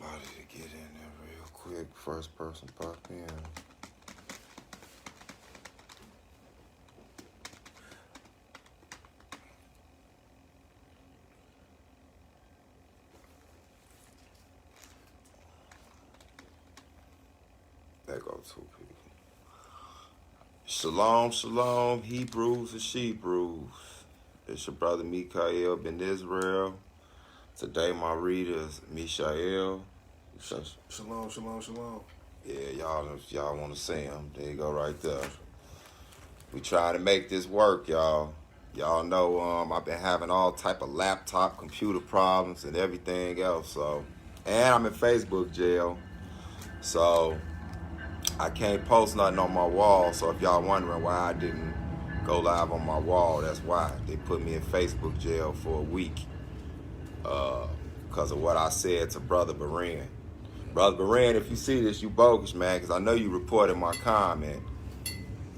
somebody to get in there real quick. First person pop in. There go two people. Shalom, shalom, Hebrews and Shebrews. It's your brother Mikael ben Israel. Today my reader is Mishael. Shalom, shalom, shalom. Yeah, y'all want to see him. There you go right there. We trying to make this work, y'all. Y'all know I've been having all type of laptop, computer problems and everything else. And I'm in Facebook jail. So I can't post nothing on my wall. So if y'all wondering why I didn't go live on my wall, that's why. They put me in Facebook jail for a week because of what I said to Brother Beran. Brother Beran, if you see this, you bogus, man, because I know you reported my comment.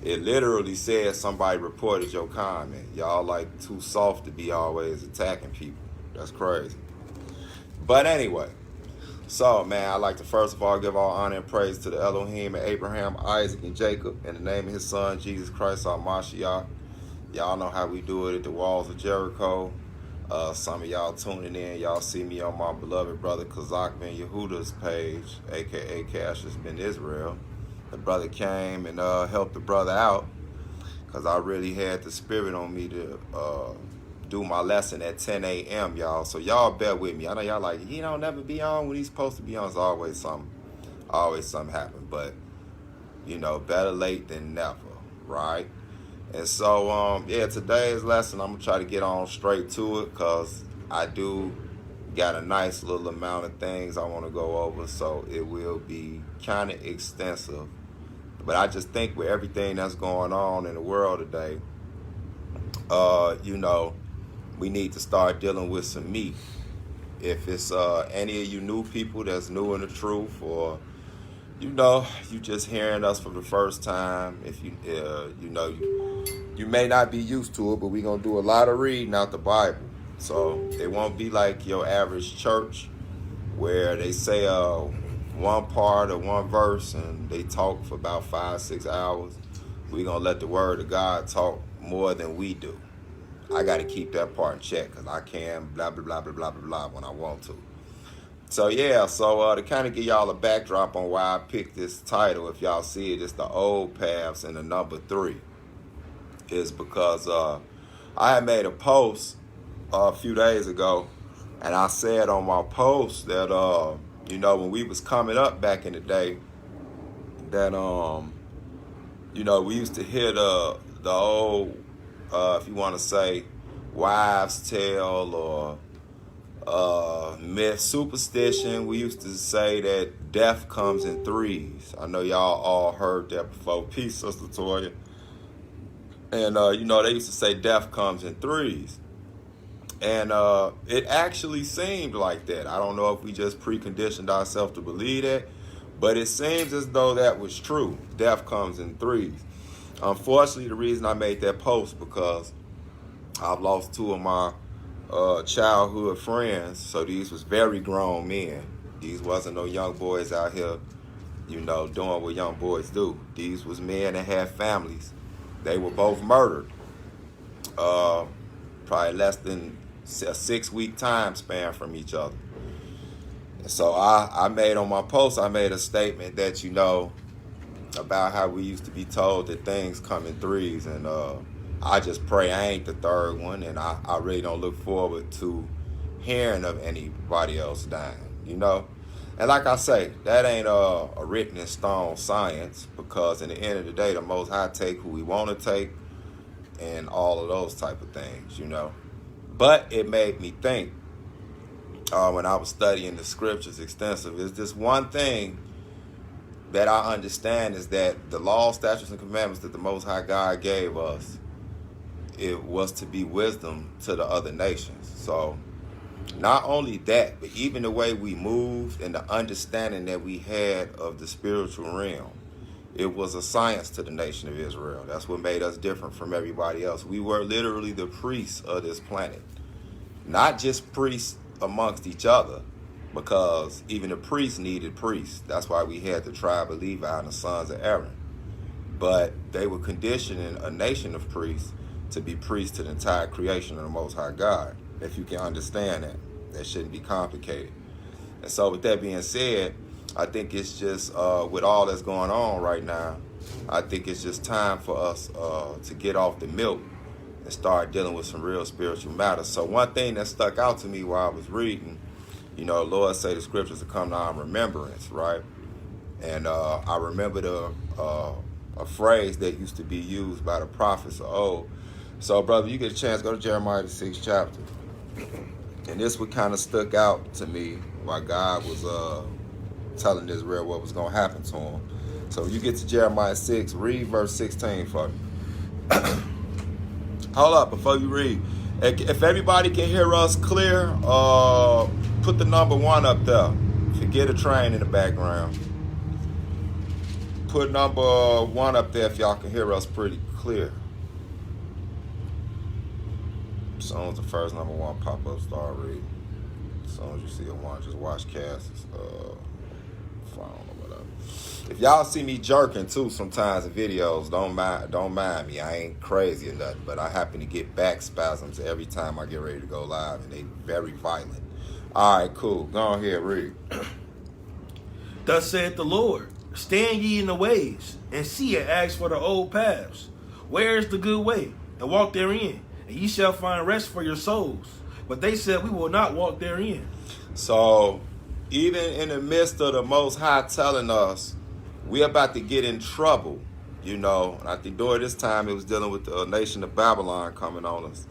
It literally says somebody reported your comment. Y'all like too soft to be always attacking people. That's crazy. But anyway, so, man, I'd like to first of all give all honor and praise to the Elohim and Abraham, Isaac, and Jacob in the name of his son, Jesus Christ, our Mashiach. Y'all know how we do it at the walls of Jericho. Some of y'all tuning in, y'all see me on my beloved brother Kazak ben Yehuda's page, a.k.a. Cassius ben Israel. The brother came and helped the brother out because I really had the spirit on me to do my lesson at 10 a.m., y'all. So y'all bear with me. I know y'all like, he don't never be on when he's supposed to be on. It's always something happen. But, you know, better late than never, right? And so, yeah, today's lesson, I'm going to try to get on straight to it because I do got a nice little amount of things I want to go over. So it will be kind of extensive. But I just think with everything that's going on in the world today, you know, we need to start dealing with some meat. If it's any of you new people that's new in the truth, or you know, you just hearing us for the first time, if you you know, you may not be used to it, but we're gonna do a lot of reading out the Bible. So it won't be like your average church where they say one part or one verse and they talk for about 5-6 hours. We're gonna let the word of God talk more than we do. I got to keep that part in check because I can blah, blah, blah, blah, blah, blah, blah when I want to. So, yeah, so to kind of give y'all a backdrop on why I picked this title, if y'all see it, it's the old paths and the number 3. Is because I had made a post a few days ago, and I said on my post that, you know, when we was coming up back in the day, that, you know, we used to hear the old, if you want to say, wives' tale or myth, superstition. We used to say that death comes in 3s. I know y'all all heard that before. Peace, Sister Toya. And, you know, they used to say death comes in 3s. And it actually seemed like that. I don't know if we just preconditioned ourselves to believe that, but it seems as though that was true. Death comes in 3s. Unfortunately, the reason I made that post because I've lost 2 of my childhood friends. So these was very grown men. These wasn't no young boys out here, you know, doing what young boys do. These was men that had families. They were both murdered. Probably less than a 6-week time span from each other. And so I made on my post, I made a statement that, you know, about how we used to be told that things come in 3s, and I just pray I ain't the 3rd one, and I really don't look forward to hearing of anybody else dying, you know. And like I say, that ain't a written in stone science, because in the end of the day, the Most High take who we want to take and all of those type of things, you know. But it made me think when I was studying the scriptures extensive, is this one thing that I understand is that the law, statutes, and commandments that the Most High God gave us, it was to be wisdom to the other nations. So not only that, but even the way we moved and the understanding that we had of the spiritual realm, it was a science to the nation of Israel. That's what made us different from everybody else. We were literally the priests of this planet. Not just priests amongst each other, because even the priests needed priests. That's why we had the tribe of Levi and the sons of Aaron. But they were conditioning a nation of priests to be priests to the entire creation of the Most High God. If you can understand that, that shouldn't be complicated. And so with that being said, I think it's just, with all that's going on right now, I think it's just time for us to get off the milk and start dealing with some real spiritual matters. So one thing that stuck out to me while I was reading, you know, the Lord say the scriptures to come to our remembrance, right? And I remembered a phrase that used to be used by the prophets of old. So, brother, you get a chance, go to Jeremiah, the 6th chapter. And this what kind of stuck out to me while God was telling Israel what was going to happen to him. So you get to Jeremiah 6, read verse 16 for me. Hold up, before you read. If everybody can hear us clear, put the number 1 up there. Forget a train in the background. Put number 1 up there if y'all can hear us pretty clear. As soon as the first number 1 pop up, start reading. As soon as you see a 1, just watch Cass's phone or whatever. If y'all see me jerking too sometimes in videos, don't mind me. I ain't crazy or nothing, but I happen to get back spasms every time I get ready to go live, and they very violent. All right, cool. Go ahead, read. Thus saith the Lord, stand ye in the ways, and see and ask for the old paths. Where is the good way? And walk therein, and ye shall find rest for your souls. But they said, we will not walk therein. So, even in the midst of the Most High telling us we're about to get in trouble, you know, and I think during this time it was dealing with the nation of Babylon coming on us.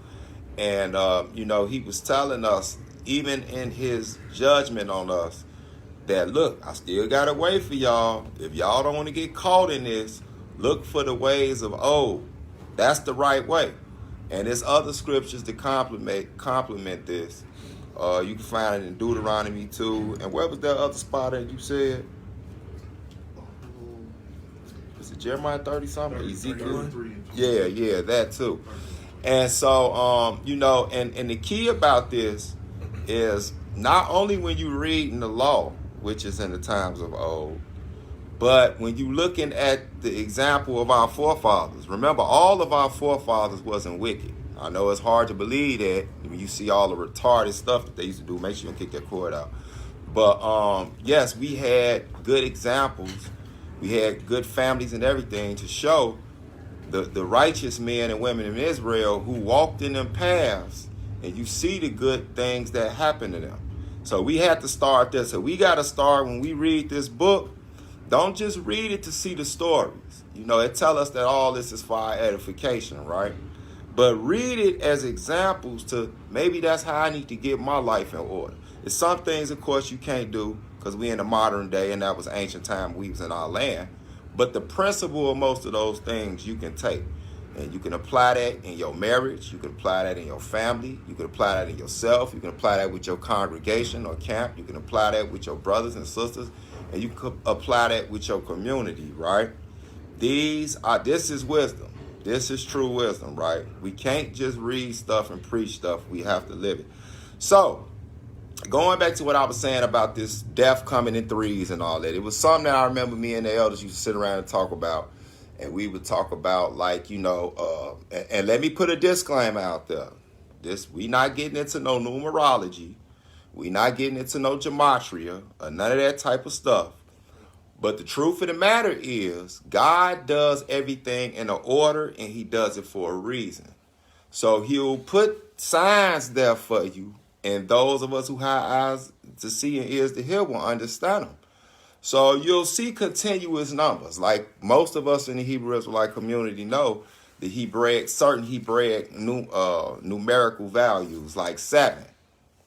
And, you know, he was telling us, even in his judgment on us, that, look, I still got a way for y'all. If y'all don't want to get caught in this, look for the ways of old. That's the right way. And there's other scriptures that complement this. You can find it in Deuteronomy 2. And where was that other spot that you said? Was it Jeremiah 30 something? Ezekiel? Yeah, that too. And so, you know, and the key about this is not only when you read in the law, which is in the times of old, but when you looking at the example of our forefathers. Remember, all of our forefathers wasn't wicked. I know it's hard to believe that when you see all the retarded stuff that they used to do. Make sure you don't kick that cord out. But yes, we had good examples. We had good families and everything to show the righteous men and women in Israel who walked in them paths, and you see the good things that happen to them. So we had to start there. So we got to start when we read this book. Don't just read it to see the stories. You know, it tell us that all this is for our edification, right? But read it as examples to maybe that's how I need to get my life in order. It's some things, of course, you can't do because we in the modern day, and that was ancient time we was in our land. But the principle of most of those things you can take. And you can apply that in your marriage. You can apply that in your family. You can apply that in yourself. You can apply that with your congregation or camp. You can apply that with your brothers and sisters. And you can apply that with your community, right? This is wisdom. This is true wisdom, right? We can't just read stuff and preach stuff. We have to live it. So, going back to what I was saying about this death coming in threes and all that, it was something that I remember me and the elders used to sit around and talk about. And we would talk about, like, you know, and let me put a disclaimer out there. We not getting into no numerology. We not getting into no gematria or none of that type of stuff. But the truth of the matter is, God does everything in an order, and he does it for a reason. So he'll put signs there for you, and those of us who have eyes to see and ears to hear will understand them. So you'll see continuous numbers. Like most of us in the Hebrew Israelite community know, certain Hebraic numerical values, like 7.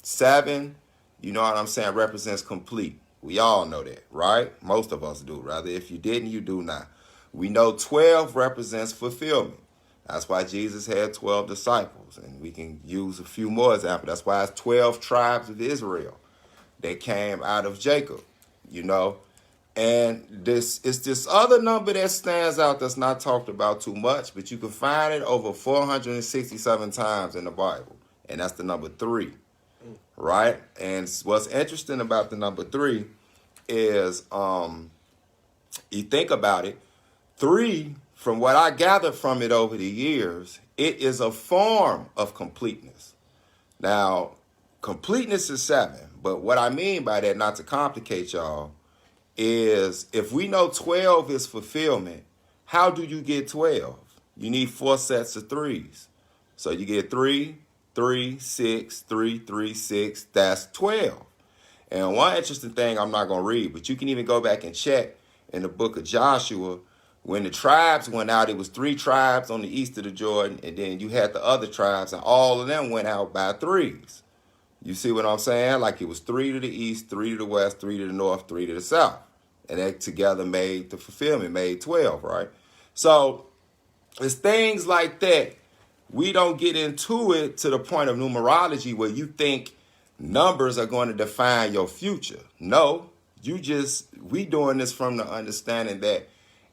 7, you know what I'm saying, represents complete. We all know that, right? Most of us do, rather. If you didn't, you do not. We know 12 represents fulfillment. That's why Jesus had 12 disciples. And we can use a few more examples. That's why it's 12 tribes of Israel. They came out of Jacob, you know. And this other number that stands out that's not talked about too much, but you can find it over 467 times in the Bible. And that's the number 3. right? And what's interesting about the number 3 is you think about it, 3, from what I gathered from it over the years, it is a form of completeness. Now, completeness is 7, but what I mean by that, not to complicate y'all, is if we know 12 is fulfillment, how do you get 12? You need 4 sets of 3s. So you get 3, 3, 6, 3, 3, 6, that's 12. And one interesting thing I'm not going to read, but you can even go back and check in the book of Joshua. When the tribes went out, it was 3 tribes on the east of the Jordan, and then you had the other tribes, and all of them went out by 3s. You see what I'm saying? Like it was 3 to the east, 3 to the west, 3 to the north, 3 to the south. And that together made the fulfillment, made 12, right? So it's things like that. We don't get into it to the point of numerology where you think numbers are going to define your future. No, we doing this from the understanding that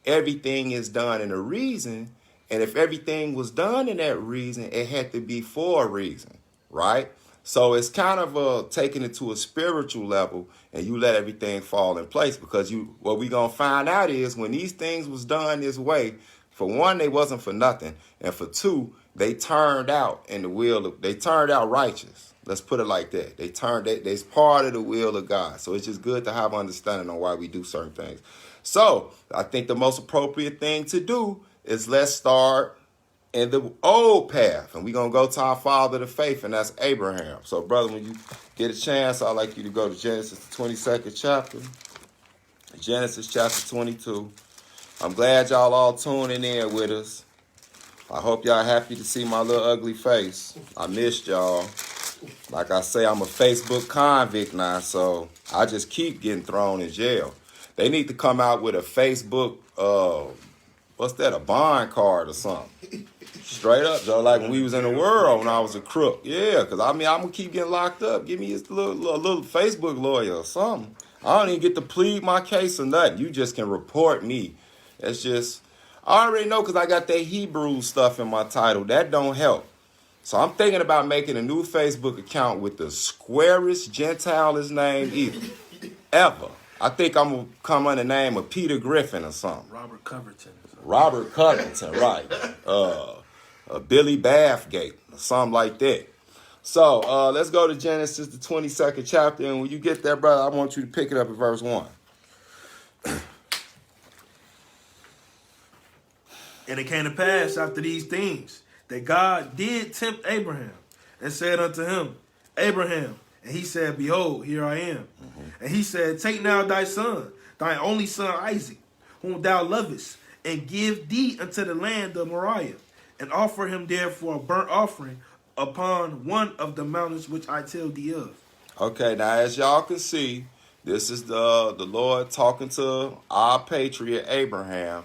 everything is done in a reason. And if everything was done in that reason, it had to be for a reason, right? So it's kind of taking it to a spiritual level, and you let everything fall in place, because what we gonna find out is when these things was done this way, for one, they wasn't for nothing, and for 2, they turned out in the they turned out righteous. Let's put it like that. They's part of the will of God. So it's just good to have understanding on why we do certain things. So I think the most appropriate thing to do is let's start in the old path, and we're going to go to our father of faith, and that's Abraham. So, brother, when you get a chance, I'd like you to go to Genesis, the 22nd chapter, Genesis chapter 22. I'm glad y'all all tuning in with us. I hope y'all happy to see my little ugly face. I missed y'all. Like I say, I'm a Facebook convict now, so I just keep getting thrown in jail. They need to come out with a Facebook, what's that, a bond card or something. Straight up, Joe, like when we was in the world when I was a crook. Yeah, because I'm going to keep getting locked up. Give me a little Facebook lawyer or something. I don't even get to plead my case or nothing. You just can report me. It's just, I already know because I got that Hebrew stuff in my title. That don't help. So I'm thinking about making a new Facebook account with the squarest Gentile's name ever. I think I'm going to come under the name of Peter Griffin or something. Robert Covington. Robert Covington, right. Billy Bathgate, or something like that. So let's go to Genesis, the 22nd chapter. And when you get there, brother, I want you to pick it up at verse 1. And it came to pass after these things that God did tempt Abraham and said unto him, Abraham. And he said, Behold, here I am. Mm-hmm. And he said, Take now thy son, thy only son Isaac, whom thou lovest, and give thee unto the land of Moriah, and offer him there for a burnt offering upon one of the mountains which I tell thee of. Okay, now as y'all can see, this is the Lord talking to our patriot Abraham,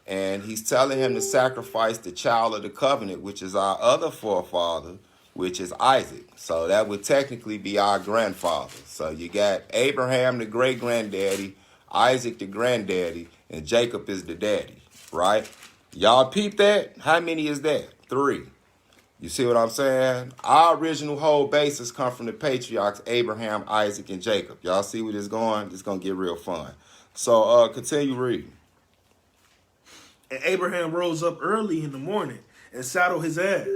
and he's telling him to sacrifice the child of the covenant, which is our other forefather, which is Isaac. So that would technically be our grandfather. So you got Abraham, the great-granddaddy, Isaac, the granddaddy, and Jacob is the daddy, right? Y'all peep that? How many is that? 3. You see what I'm saying? Our original whole basis come from the patriarchs, Abraham, Isaac, and Jacob. Y'all see where this is going? It's going to get real fun. So continue reading. And Abraham rose up early in the morning and saddled his ass,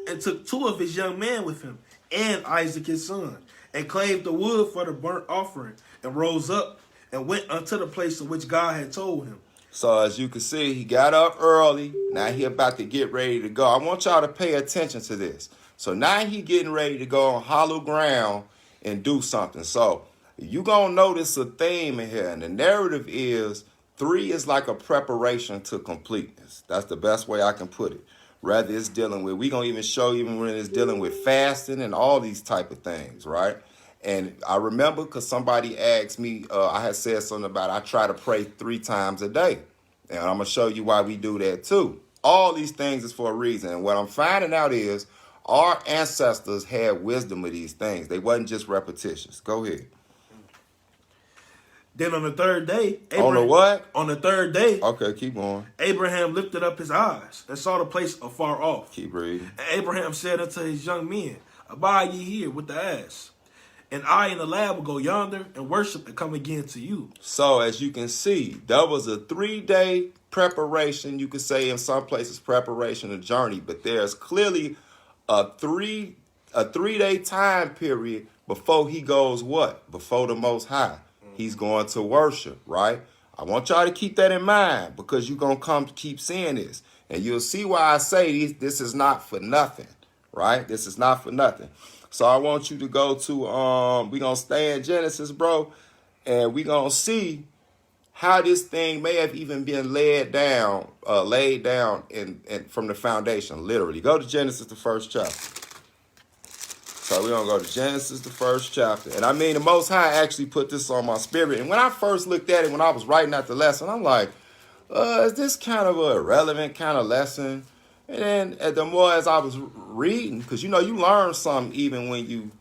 and took 2 of his young men with him, and Isaac his son, and clave the wood for the burnt offering, and rose up and went unto the place of which God had told him. So as you can see, he got up early. Now he about to get ready to go. I want y'all to pay attention to this. So now he getting ready to go on hollow ground and do something. So you going to notice a theme in here. And the narrative is 3 is like a preparation to completeness. That's the best way I can put it. Rather it's dealing with, we going to even show even when it's dealing with fasting and all these type of things, right? And I remember because somebody asked me, I had said something about I try to pray 3 times a day. And I'm going to show you why we do that too. All these things is for a reason. And what I'm finding out is our ancestors had wisdom of these things. They wasn't just repetitious. Go ahead. Then on the 3rd day. On the what? On the 3rd day. Okay, keep going. Abraham lifted up his eyes and saw the place afar off. Keep reading. And Abraham said unto his young men, Abide ye here with the ass. And I and the lad will go yonder and worship and come again to you. So as you can see, that was a 3-day preparation. You could say in some places preparation of journey, but there's clearly a 3-day time period before he goes what? Before the Most High. He's going to worship, right? I want y'all to keep that in mind because you're going to come to keep seeing this. And you'll see why I say this is not for nothing, right? This is not for nothing. So I want you to go to, we're going to stay in Genesis, bro, and we're going to see how this thing may have even been laid down in from the foundation, literally. Go to Genesis, the first chapter. So we're going to go to Genesis, the first chapter. And I mean, the Most High actually put this on my spirit. And when I first looked at it, when I was writing out the lesson, I'm like, is this kind of a irrelevant kind of lesson? And then the more as I was reading, because, you learn something even when you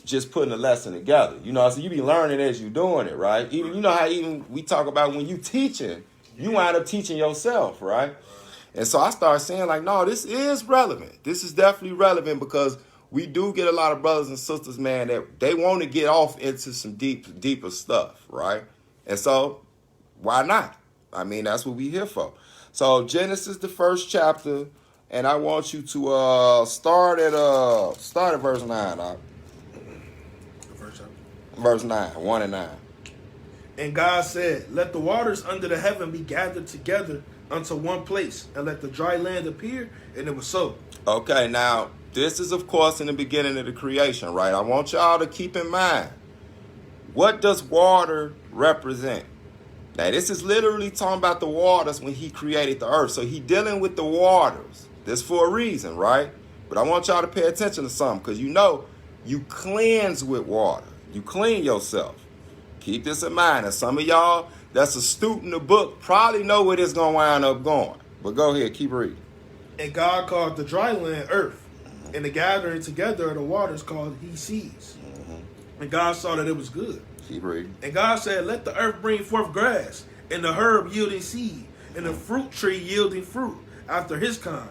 just putting a lesson together. So you be learning as you doing it, right? Even how even we talk about when you teaching, you wind up teaching yourself, right? And so I started saying like, no, this is relevant. This is definitely relevant because we do get a lot of brothers and sisters, man, that they want to get off into some deeper stuff, right? And so why not? I mean, that's what we here for. So Genesis, the first chapter, and I want you to start at verse 9. Verse 9, 1 and 9. And God said, let the waters under the heaven be gathered together unto one place, and let the dry land appear, and it was so. Okay, now, this is, of course, in the beginning of the creation, right? I want y'all to keep in mind, what does water represent? Now, this is literally talking about the waters when he created the earth. So he dealing with the waters. This for a reason, right? But I want y'all to pay attention to something because you cleanse with water. You clean yourself. Keep this in mind. And some of y'all that's astute in the book probably know where this going to wind up going. But go ahead, keep reading. And God called the dry land earth, and the gathering together of the waters called he seas. And God saw that it was good. Keep reading. And God said, let the earth bring forth grass, and the herb yielding seed, and the fruit tree yielding fruit after his kind,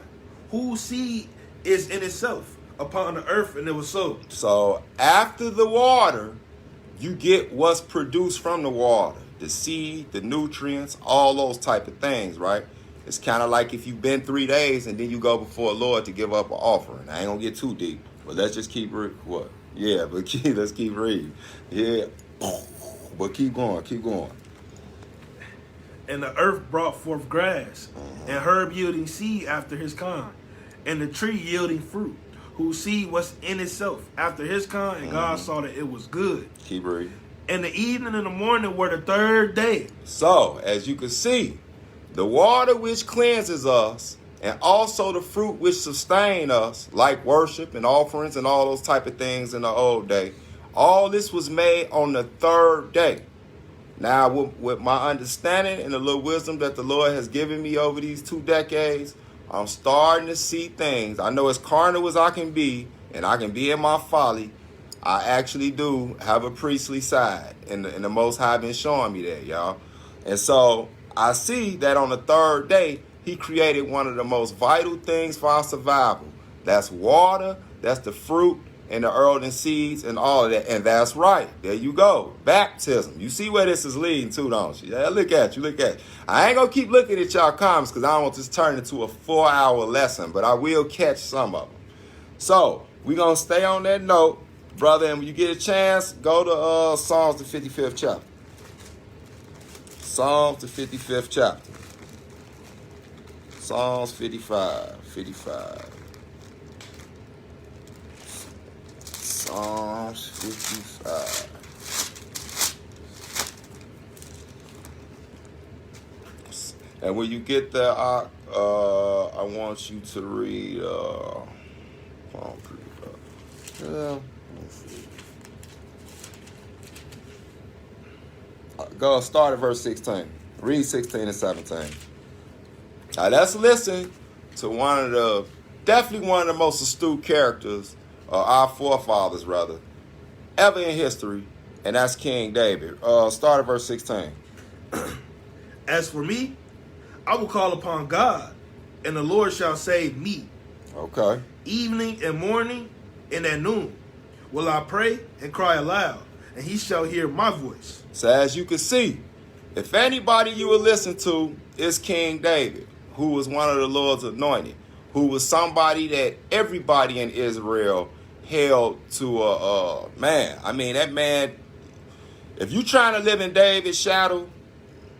whose seed is in itself upon the earth, and it was so. So after the water, you get what's produced from the water. The seed, the nutrients, all those type of things, right? It's kind of like if you've been 3 days and then you go before the Lord to give up an offering. I ain't going to get too deep, but let's just keep reading. What? Yeah, but let's keep reading. Yeah, but keep going, keep going. And the earth brought forth grass, and herb yielding seed after his kind, and the tree yielding fruit, whose seed was in itself after his kind, and God saw that it was good. Keep reading. And the evening and the morning were the third day. So, as you can see, the water which cleanses us, and also the fruit which sustain us, like worship and offerings and all those type of things in the old day, all this was made on the third day. Now, with my understanding and the little wisdom that the Lord has given me over these 2 decades, I'm starting to see things. I know as carnal as I can be, and I can be in my folly, I actually do have a priestly side, and the Most High been showing me that, y'all. And so I see that on the third day, he created one of the most vital things for our survival. That's water, that's the fruit, and the earth and seeds and all of that. And that's right. There you go. Baptism. You see where this is leading to, don't you? Yeah, look at you. Look at you. I ain't going to keep looking at y'all comments because I don't want this to turn into a 4-hour lesson, but I will catch some of them. So we're going to stay on that note, brother. And when you get a chance, go to Psalms, the 55th chapter. Psalms, the 55th chapter. Psalms 55. Psalms 55. And when you get there, I want you to read. Go start at verse 16. Read 16 and 17. Now let's listen to definitely one of the most astute characters, our forefathers rather, ever in history, and that's King David. Start at verse 16. As for me, I will call upon God, and the Lord shall save me. Okay. Evening and morning and at noon will I pray and cry aloud, and he shall hear my voice. So as you can see, if anybody you will listen to is King David, who was one of the Lord's anointed, who was somebody that everybody in Israel held to a man. I mean, that man, if you trying to live in David's shadow,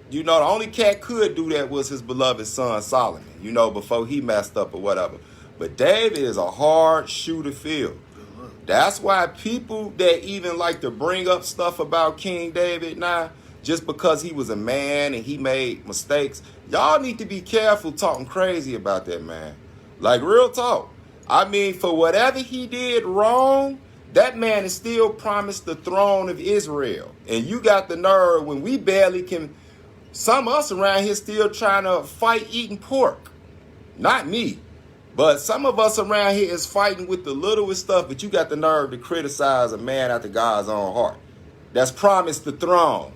you know, the only cat could do that was his beloved son Solomon, you know, before he messed up or whatever. But David is a hard shoe to fill. That's why people that even like to bring up stuff about King David now, just because he was a man and he made mistakes, y'all need to be careful talking crazy about that man. Like, real talk. I mean, for whatever he did wrong, that man is still promised the throne of Israel. And you got the nerve when we barely can, some of us around here still trying to fight eating pork. Not me. But some of us around here is fighting with the littlest stuff, but you got the nerve to criticize a man after God's own heart that's promised the throne.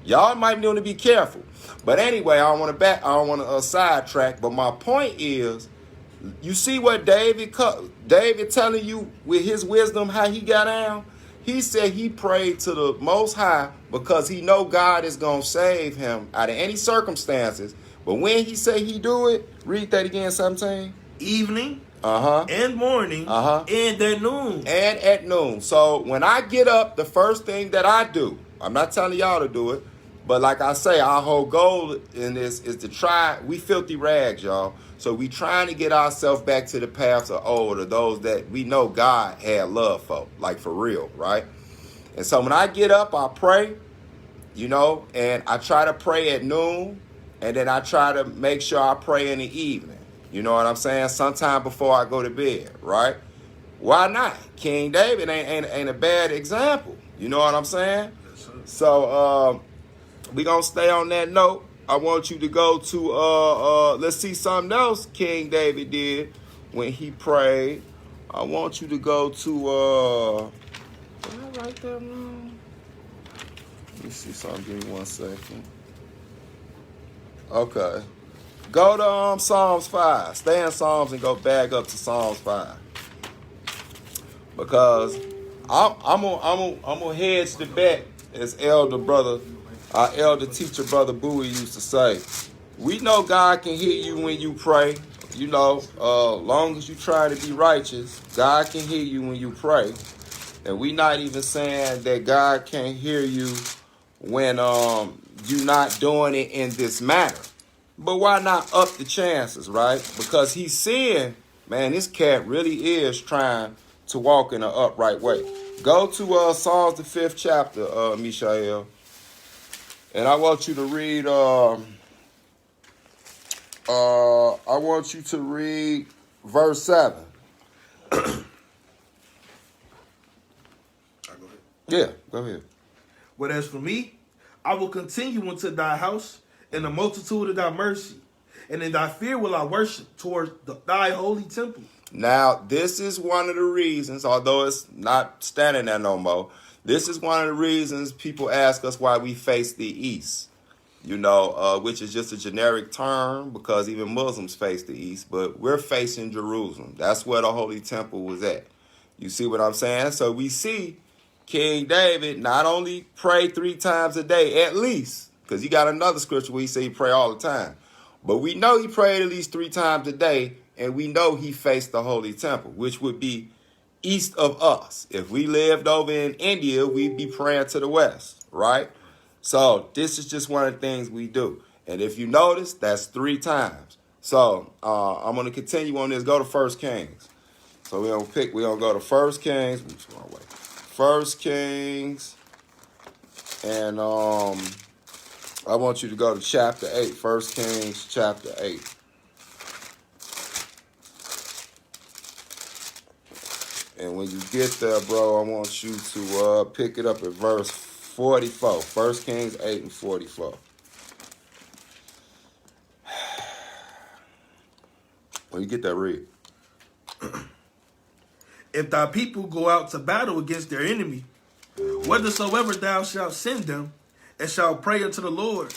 Y'all might want to be careful. But anyway, I don't want to sidetrack. But my point is, you see what David telling you with his wisdom, how he got down? He said he prayed to the Most High because he know God is going to save him out of any circumstances. But when he say he do it, read that again, 17. Evening and morning and at noon. And at noon. So when I get up, the first thing that I do, I'm not telling y'all to do it, but like I say, our whole goal in this is to try, we filthy rags, y'all. So we trying to get ourselves back to the paths of old, or those that we know God had love for, like for real, right? And so when I get up, I pray, you know, and I try to pray at noon, and then I try to make sure I pray in the evening. You know what I'm saying? Sometime before I go to bed, right? Why not? King David ain't a bad example. You know what I'm saying? Yes, sir. So we gonna stay on that note. I want you to go to let's see something else King David did when he prayed. I want you to go to did I write that wrong? Let me see something. Give me 1 second. Okay. Go to Psalms 5. Stay in Psalms and go back up to Psalms 5. Because I'm gonna hedge the bet, as our elder teacher brother Bowie used to say. We know God can hear you when you pray. You know, long as you try to be righteous, God can hear you when you pray. And we not even saying that God can't hear you when you're not doing it in this manner. But why not up the chances, right? Because he's seeing, man, this cat really is trying to walk in an upright way. Go to Psalms the 5th chapter, Mishael. And I want you to read, verse 7. Go ahead. Yeah, go ahead. But as for me, I will continue into thy house in the multitude of thy mercy, and in thy fear will I worship towards thy holy temple. Now, this is one of the reasons, although it's not standing there no more, this is one of the reasons people ask us why we face the east, you know, which is just a generic term because even Muslims face the east, but we're facing Jerusalem. That's where the holy temple was at. You see what I'm saying? So we see King David not only pray 3 times a day, at least, because he got another scripture where he say he pray all the time. But we know he prayed at least 3 times a day, and we know he faced the holy temple, which would be east of us. If we lived over in India, we'd be praying to the west, right? So this is just one of the things we do. And if you notice, that's 3 times. So I'm going to continue on this. Go to 1 Kings. So we're going to go to 1 Kings. 1 Kings. And I want you to go to chapter 8. 1 Kings chapter 8. And when you get there, bro, I want you to pick it up at verse 44. 1 Kings 8 and 44. When you get that, read. If thy people go out to battle against their enemy, whithersoever thou shalt send them, and shalt pray unto the Lord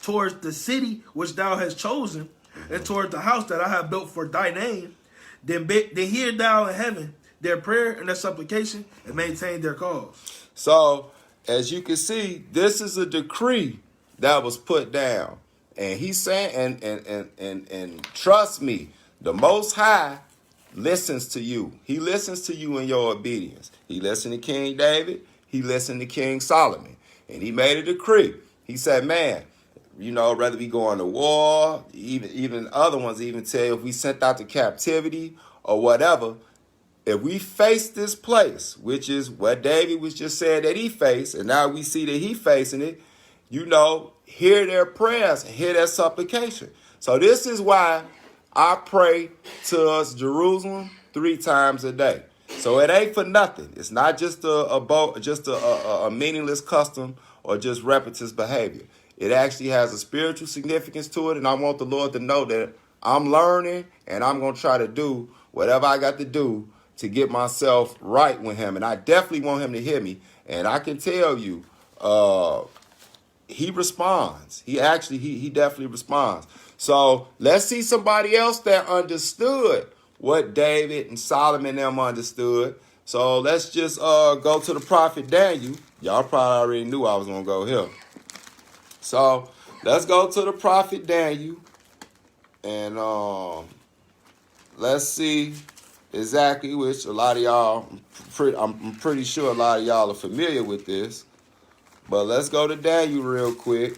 towards the city which thou hast chosen, and towards the house that I have built for thy name, then hear thou in heaven, their prayer and their supplication and maintained their cause. So, as you can see, this is a decree that was put down. And he's saying, and trust me, the Most High listens to you. He listens to you in your obedience. He listened to King David. He listened to King Solomon. And he made a decree. He said, man, you know, whether we go on to war, even other ones even tell if we sent out to captivity or whatever, if we face this place, which is what David was just saying that he faced, and now we see that he facing it, you know, hear their prayers, hear their supplication. So this is why I pray to us Jerusalem 3 times a day. So it ain't for nothing. It's not just a meaningless custom or just repetitious behavior. It actually has a spiritual significance to it, and I want the Lord to know that I'm learning, and I'm going to try to do whatever I got to do to get myself right with him. And I definitely want him to hear me. And I can tell you, he responds. He definitely responds. So let's see somebody else that understood what David and Solomon and them understood. So let's just go to the prophet Daniel. Y'all probably already knew I was going to go here. So let's go to the prophet Daniel. And let's see exactly which a lot of y'all, I'm pretty sure a lot of y'all are familiar with this. But let's go to Daniel real quick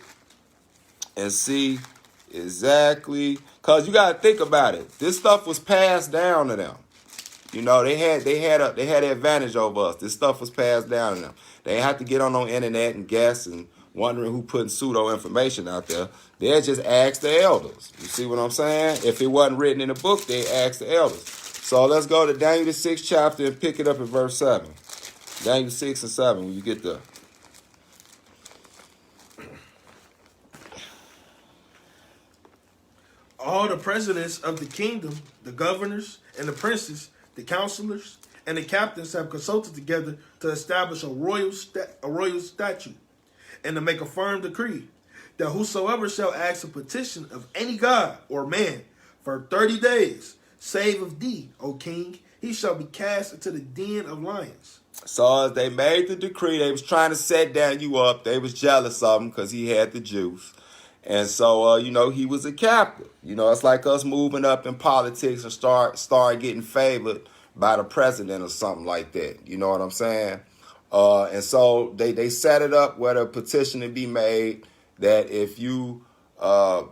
and see exactly, because you got to think about it. This stuff was passed down to them. You know, they had an advantage over us. This stuff was passed down to them. They didn't have to get on the internet and guess and wondering who putting pseudo information out there. They just asked the elders. You see what I'm saying? If it wasn't written in the book, they asked the elders. So let's go to Daniel the 6th chapter and pick it up at verse 7. Daniel 6 and 7 when you get there. All the presidents of the kingdom, the governors and the princes, the counselors and the captains have consulted together to establish a royal statute and to make a firm decree that whosoever shall ask a petition of any god or man for 30 days, save of thee, O king, he shall be cast into the den of lions. So as they made the decree, they was trying to set Daniel up. They was jealous of him because he had the juice. And so, you know, he was a captive. You know, it's like us moving up in politics and start getting favored by the president or something like that. You know what I'm saying? And so they set it up where a petition to be made that if you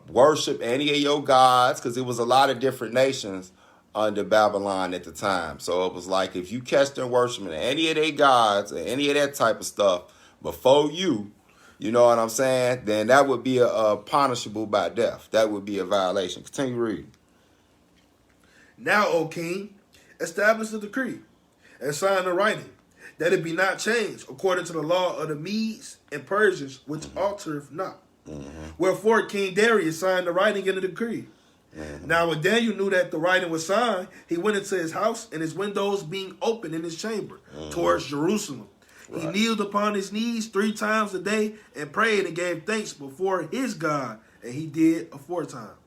worship any of your gods, because it was a lot of different nations under Babylon at the time. So it was like if you catch them worshiping any of their gods or any of that type of stuff before you know what I'm saying, then that would be a punishable by death. That would be a violation. Continue reading. Now, O king, establish the decree and sign the writing, that it be not changed according to the law of the Medes and Persians, which altereth not. Wherefore King Darius signed the writing in the decree. Now when Daniel knew that the writing was signed, he went into his house, and his windows being open in his chamber towards Jerusalem. Right. He kneeled upon his knees 3 times a day and prayed and gave thanks before his God, and he did aforetime.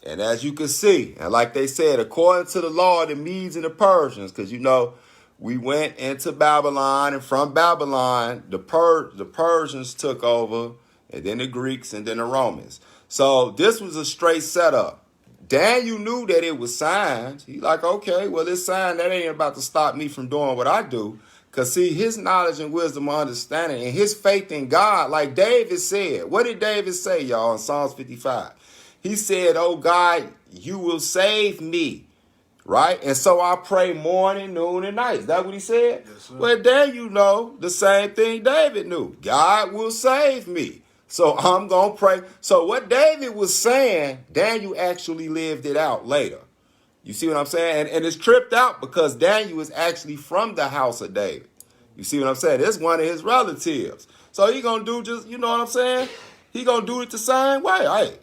And as you can see, and like they said, according to the law of the Medes and the Persians, because, you know, we went into Babylon, and from Babylon, the Persians took over, and then the Greeks, and then the Romans. So this was a straight setup. Daniel knew that it was signed. He like, okay, well, it's signed. That ain't about to stop me from doing what I do. Because, see, his knowledge and wisdom, understanding, and his faith in God, like David said. What did David say, y'all, in Psalms 55? He said, oh, God, you will save me, right? And so I pray morning, noon, and night. Is that what he said? Yes, sir. Well, there you know the same thing David knew. God will save me. So I'm going to pray. So what David was saying, Daniel actually lived it out later. You see what I'm saying? And it's tripped out because Daniel is actually from the house of David. You see what I'm saying? It's one of his relatives. So he going to do just, you know what I'm saying? He going to do it the same way.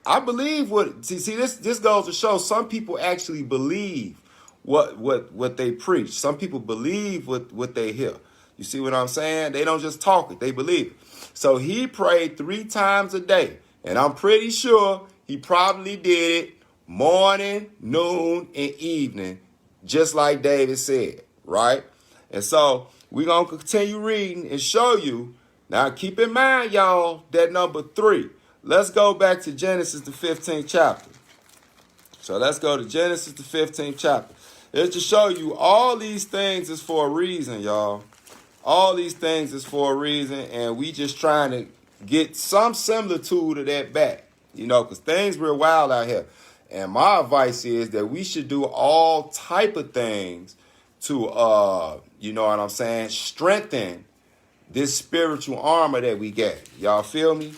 I believe what, see, this goes to show some people actually believe what they preach. Some people believe what they hear. You see what I'm saying? They don't just talk it, they believe it. So he prayed 3 times a day. And I'm pretty sure he probably did it morning, noon, and evening, just like David said, right? And so we're going to continue reading and show you. Now, keep in mind, y'all, that number 3. Let's go back to Genesis, the 15th chapter. So let's go to Genesis, the 15th chapter. It's to show you all these things is for a reason, y'all. All these things is for a reason, and we just trying to get some similitude of that back, you know, because things real wild out here. And my advice is that we should do all type of things to, you know what I'm saying, strengthen this spiritual armor that we got. Y'all feel me?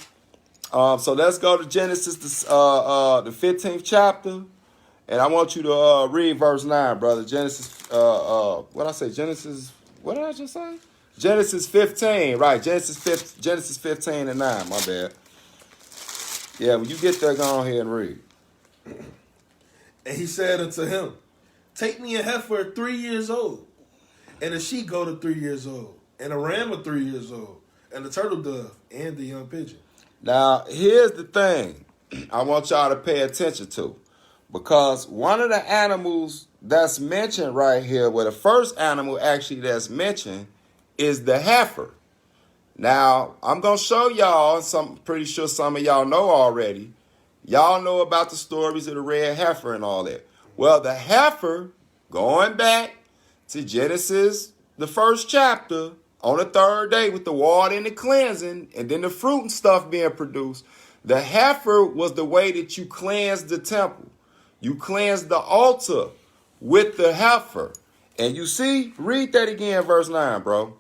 So let's go to Genesis, the 15th chapter. And I want you to read verse 9, brother. Genesis, what did I say? Genesis, what did I just say? Genesis 15, right. Genesis 15 and 9, my bad. Yeah, when you get there, go on here and read. And he said unto him, take me a heifer 3 years old, and a she-goat of 3 years old, and a ram of 3 years old, and a turtle dove, and the young pigeon. Now, here's the thing I want y'all to pay attention to. Because one of the animals that's mentioned right here, well, the first animal actually that's mentioned is the heifer. Now, I'm going to show y'all, I'm pretty sure some of y'all know already. Y'all know about the stories of the red heifer and all that. Well, the heifer, going back to Genesis, the 1st chapter, on the 3rd day with the water and the cleansing, and then the fruit and stuff being produced, the heifer was the way that you cleansed the temple. You cleansed the altar with the heifer. And you see, read that again, verse 9, bro.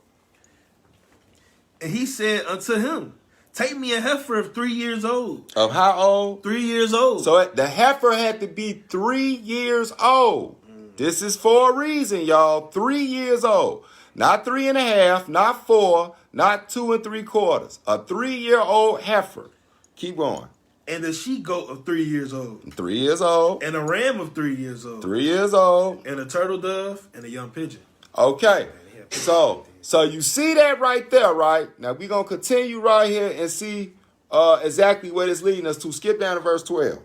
And he said unto him, take me a heifer of 3 years old. Of how old? 3 years old. So the heifer had to be 3 years old. This is for a reason, y'all. 3 years old. Not 3.5, not 4, not 2 3/4. A 3-year-old heifer. Keep going. And a she-goat of 3 years old. 3 years old. And a ram of 3 years old. 3 years old. And a turtle dove and a young pigeon. Okay. So you see that right there, right? Now we're going to continue right here and see exactly what it's leading us to. Skip down to verse 12.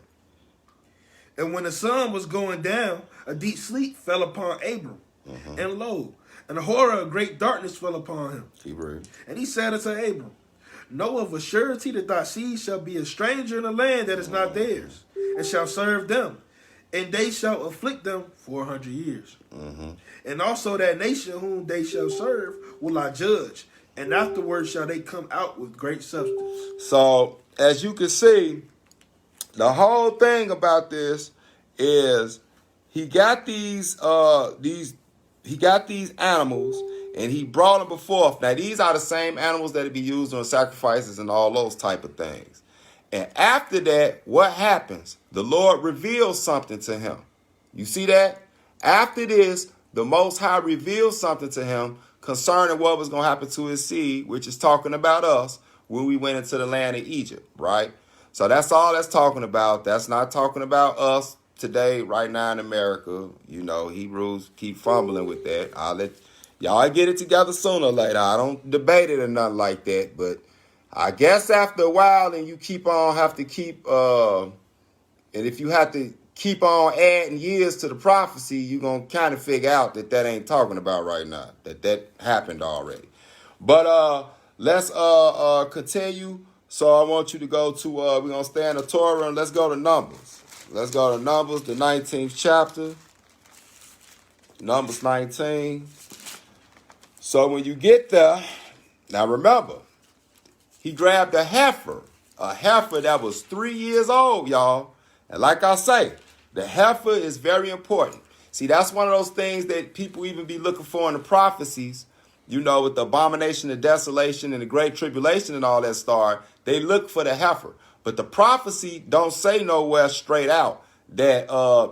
And when the sun was going down, a deep sleep fell upon Abram. And lo, and a horror of great darkness fell upon him. Keep reading. And he said unto Abram, know of a surety that thy seed shall be a stranger in a land that is not theirs, and shall serve them, and they shall afflict them 400 years. And also that nation whom they shall serve will I judge, and afterwards shall they come out with great substance. So, as you can see, the whole thing about this is he got these animals, and he brought them before. Now, these are the same animals that would be used on sacrifices and all those type of things. And after that, what happens? The Lord reveals something to him. You see that? After this, the Most High revealed something to him concerning what was going to happen to his seed, which is talking about us when we went into the land of Egypt, right? So that's all that's talking about. That's not talking about us today, right now in America. You know, Hebrews keep fumbling with that. I'll let y'all get it together sooner or later. I don't debate it or nothing like that, but I guess after a while, and you have to keep, and if you have to keep on adding years to the prophecy, you're going to kind of figure out that ain't talking about right now, that happened already. But let's continue. So I want you to go to, we're going to stay in the Torah, and let's go to Numbers. Let's go to Numbers, the 19th chapter. Numbers 19. So when you get there, now remember, he grabbed a heifer that was 3 years old, y'all. And like I say, the heifer is very important. See, that's one of those things that people even be looking for in the prophecies, you know, with the abomination of desolation and the great tribulation and all that start. They look for the heifer. But the prophecy don't say nowhere straight out that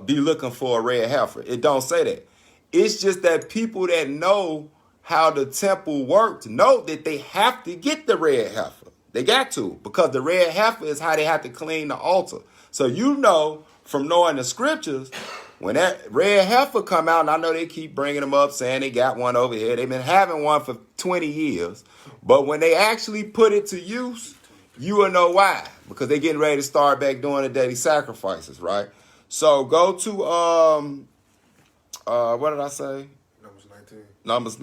be looking for a red heifer. It don't say that. It's just that people that know how the temple worked know that they have to get the red heifer. They got to, because the red heifer is how they have to clean the altar. So you know from knowing the scriptures, when that red heifer come out, and I know they keep bringing them up saying they got one over here. They've been having one for 20 years. But when they actually put it to use, you will know why. Because they're getting ready to start back doing the daily sacrifices, right? So go to, what did I say? Numbers Numbers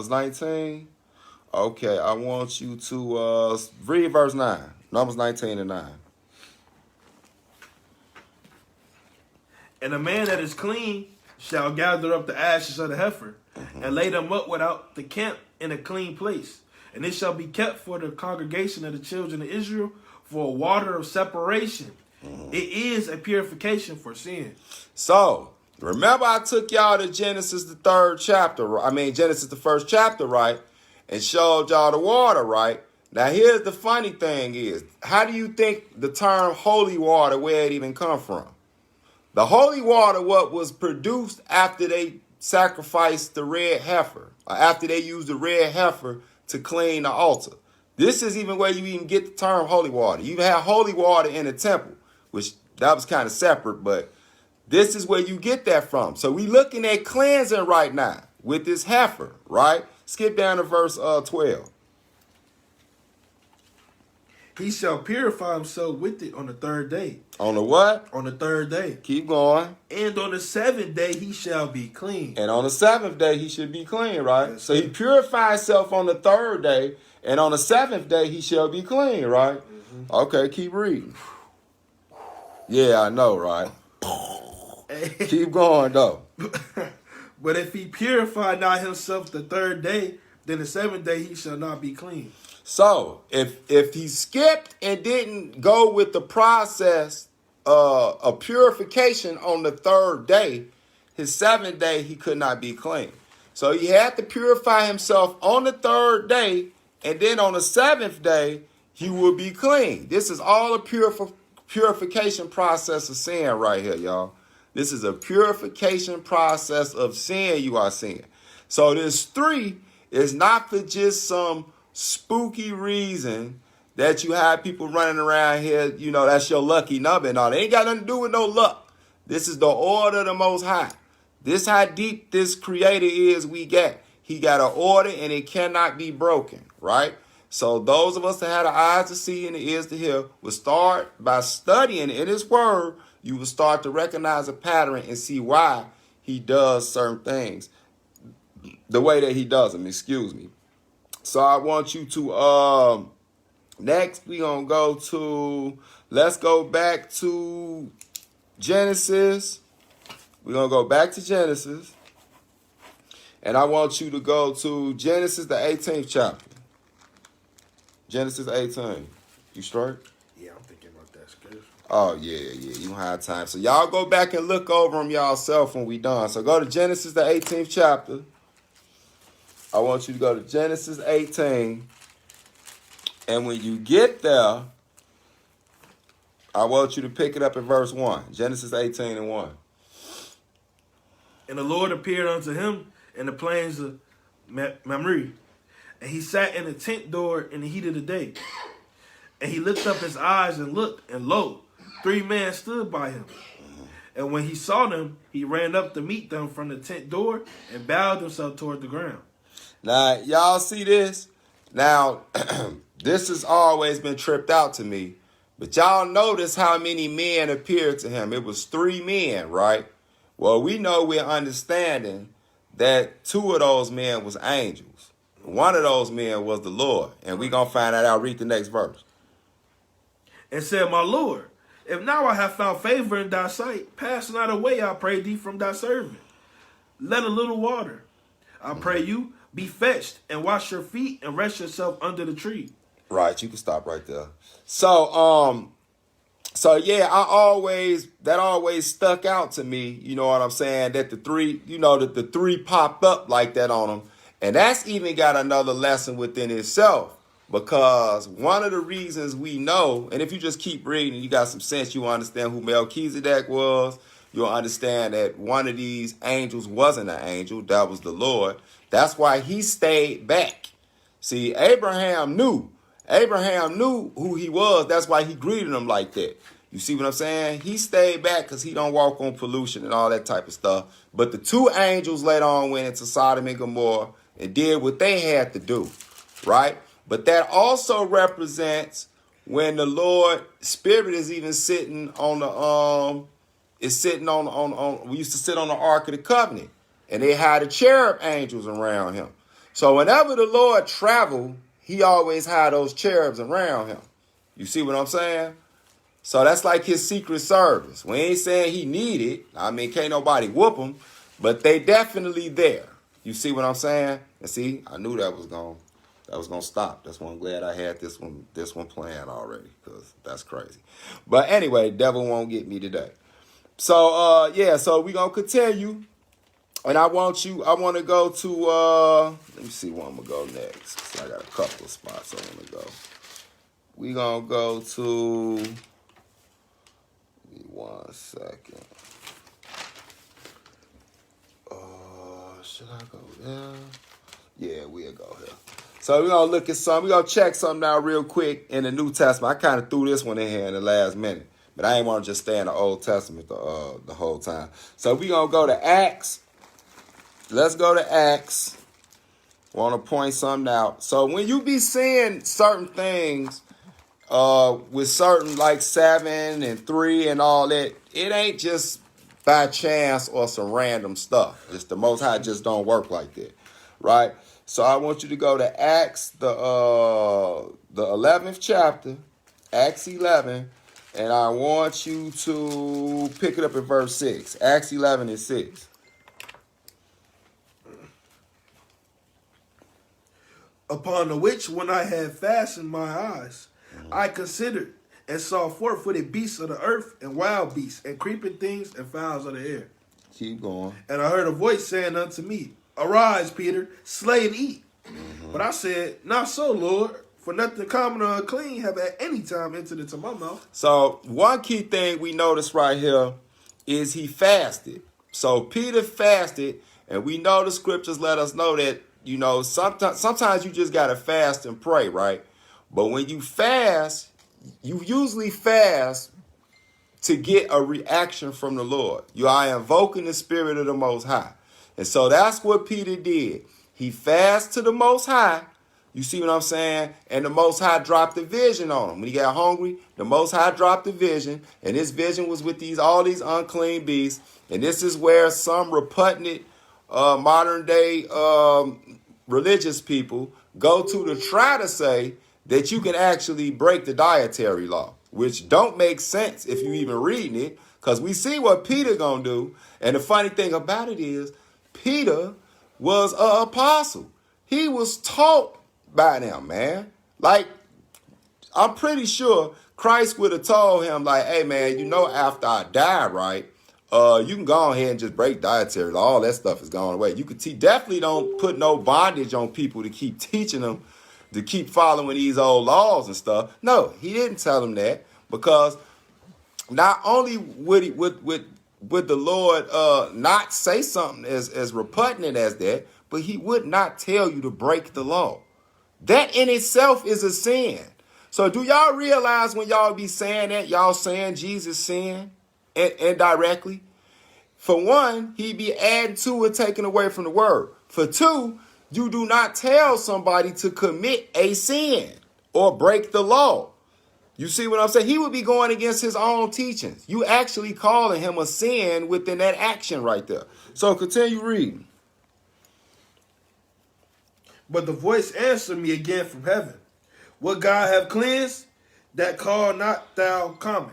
19. Okay, I want you to read verse 9. Numbers 19 and 9. And a man that is clean shall gather up the ashes of the heifer, and lay them up without the camp in a clean place. And it shall be kept for the congregation of the children of Israel for a water of separation. It is a purification for sin. So, remember I took y'all to Genesis the 3rd chapter. Genesis the 1st chapter, right? And showed y'all the water, right? Now, here's the funny thing is, how do you think the term holy water, where it even come from? The holy water, what was produced after they sacrificed the red heifer, or after they used the red heifer to clean the altar. This is even where you even get the term holy water. You have holy water in the temple, which that was kind of separate, but this is where you get that from. So we looking at cleansing right now with this heifer, right? Skip down to verse 12. He shall purify himself with it on the 3rd day. On the what? On the 3rd day. Keep going. And on the 7th day he shall be clean. And on the 7th day he should be clean, right? Yes, so he purifies himself on the 3rd day, and on the 7th day he shall be clean, right? Mm-hmm. Okay, keep reading. Yeah, I know, right? Keep going, though. But if he purify not himself the 3rd day, then the 7th day he shall not be clean. So, if he skipped and didn't go with the process of purification on the 3rd day, his 7th day he could not be clean. So he had to purify himself on the 3rd day, and then on the 7th day he will be clean. This is all a purification process of sin right here, y'all. This is a purification process of sin you are seeing. So this 3 is not for just some spooky reason that you have people running around here, that's your lucky number and all. They ain't got nothing to do with no luck. This is the order of the Most High. This how deep this creator is we got. He got an order and it cannot be broken, right? So those of us that have the eyes to see and the ears to hear will start by studying in his word. You will start to recognize a pattern and see why he does certain things the way that he does them, excuse me. So I want you to, next we're going to let's go back to Genesis. We're going to go back to Genesis. And I want you to go to Genesis, the 18th chapter. Genesis 18. You straight? Yeah, I'm thinking about that scripture. Oh, yeah. You don't have time. So y'all go back and look over them yourself when we done. So go to Genesis, the 18th chapter. I want you to go to Genesis 18. And when you get there, I want you to pick it up at verse 1. Genesis 18 and 1. And the Lord appeared unto him in the plains of Mamre. And he sat in the tent door in the heat of the day. And he lifted up his eyes and looked, and lo, 3 men stood by him. And when he saw them, he ran up to meet them from the tent door and bowed himself toward the ground. Now, y'all see this? Now, this has always been tripped out to me. But y'all notice how many men appeared to him. It was 3 men, right? Well, we know we're understanding that 2 of those men was angels. One of those men was the Lord. And we're going to find that out. Read the next verse. And said, My Lord, if now I have found favor in thy sight, pass not away, I pray thee, from thy servant. Let a little water, I pray you, be fetched, and wash your feet, and rest yourself under the tree. Right, you can stop right there. So yeah, that always stuck out to me, you know what I'm saying, that the 3, that the 3 popped up like that on them. And that's even got another lesson within itself, because one of the reasons we know, and if you just keep reading, you got some sense, you understand who Melchizedek was. You'll understand that one of these angels wasn't an angel. That was the Lord. That's why he stayed back. See, Abraham knew who he was. That's why he greeted him like that. You see what I'm saying? He stayed back because he don't walk on pollution and all that type of stuff. But the 2 angels later on went into Sodom and Gomorrah and did what they had to do, right? But that also represents when the Lord Spirit is even sitting on the we used to sit on the Ark of the Covenant, And they had the cherub angels around him. So whenever the Lord traveled, he always had those cherubs around him. You see what I'm saying? So that's like his secret service. We ain't saying he need it. I mean, can't nobody whoop him, but they definitely there. You see what I'm saying? And see, I knew that was gonna stop. That's why I'm glad I had this one planned already, because that's crazy. But anyway, devil won't get me today. So so we gonna continue. And I want to go to, let me see where I'm going to go next. 'Cause I got a couple of spots I want to go. We going to go to, give me 1 second. Should I go there? Yeah, we'll go here. So we're going to look at we're going to check something out real quick in the New Testament. I kind of threw this one in here in the last minute. But I ain't want to just stay in the Old Testament the whole time. So we're going to go to Acts. Let's go to Acts. Want to point something out. So when you be seeing certain things with certain like 7 and 3 and all that, it ain't just by chance or some random stuff. It's the Most High just don't work like that, right? So I want you to go to Acts, the 11th chapter, Acts 11, and I want you to pick it up at verse 6. Acts 11 and 6. Upon the which, when I had fastened my eyes, I considered and saw four-footed beasts of the earth and wild beasts and creeping things and fowls of the air. Keep going. And I heard a voice saying unto me, Arise, Peter, slay and eat. But I said, Not so, Lord, for nothing common or unclean have at any time entered into my mouth. So one key thing we notice right here is he fasted. So Peter fasted, and we know the scriptures let us know that, you know, sometimes you just got to fast and pray, right? But when you fast, you usually fast to get a reaction from the Lord. You are invoking the Spirit of the Most High. And so that's what Peter did. He fasted to the Most High. You see what I'm saying? And the Most High dropped the vision on him. When he got hungry, the Most High dropped the vision. And this vision was with all these unclean beasts. And this is where some repugnant modern day religious people go to try to say that you can actually break the dietary law, which don't make sense if you even reading it, because we see what Peter gonna do. And the funny thing about it is Peter was an apostle. He was taught by them, man. Like, I'm pretty sure Christ would have told him, like, hey, man, you know, after I die, right, you can go ahead and just break dietary law. All that stuff is gone away. You could definitely don't put no bondage on people to keep teaching them to keep following these old laws and stuff. No, he didn't tell them that, because not only would the Lord not say something as repugnant as that, but he would not tell you to break the law. That in itself is a sin. So do y'all realize when y'all be saying that, y'all saying Jesus sinned indirectly? For one, he be adding to it, taking away from the word. For two, you do not tell somebody to commit a sin or break the law. You see what I'm saying? He would be going against his own teachings. You actually calling him a sin within that action right there. So continue reading. But the voice answered me again from heaven, What God have cleansed, that call not thou common.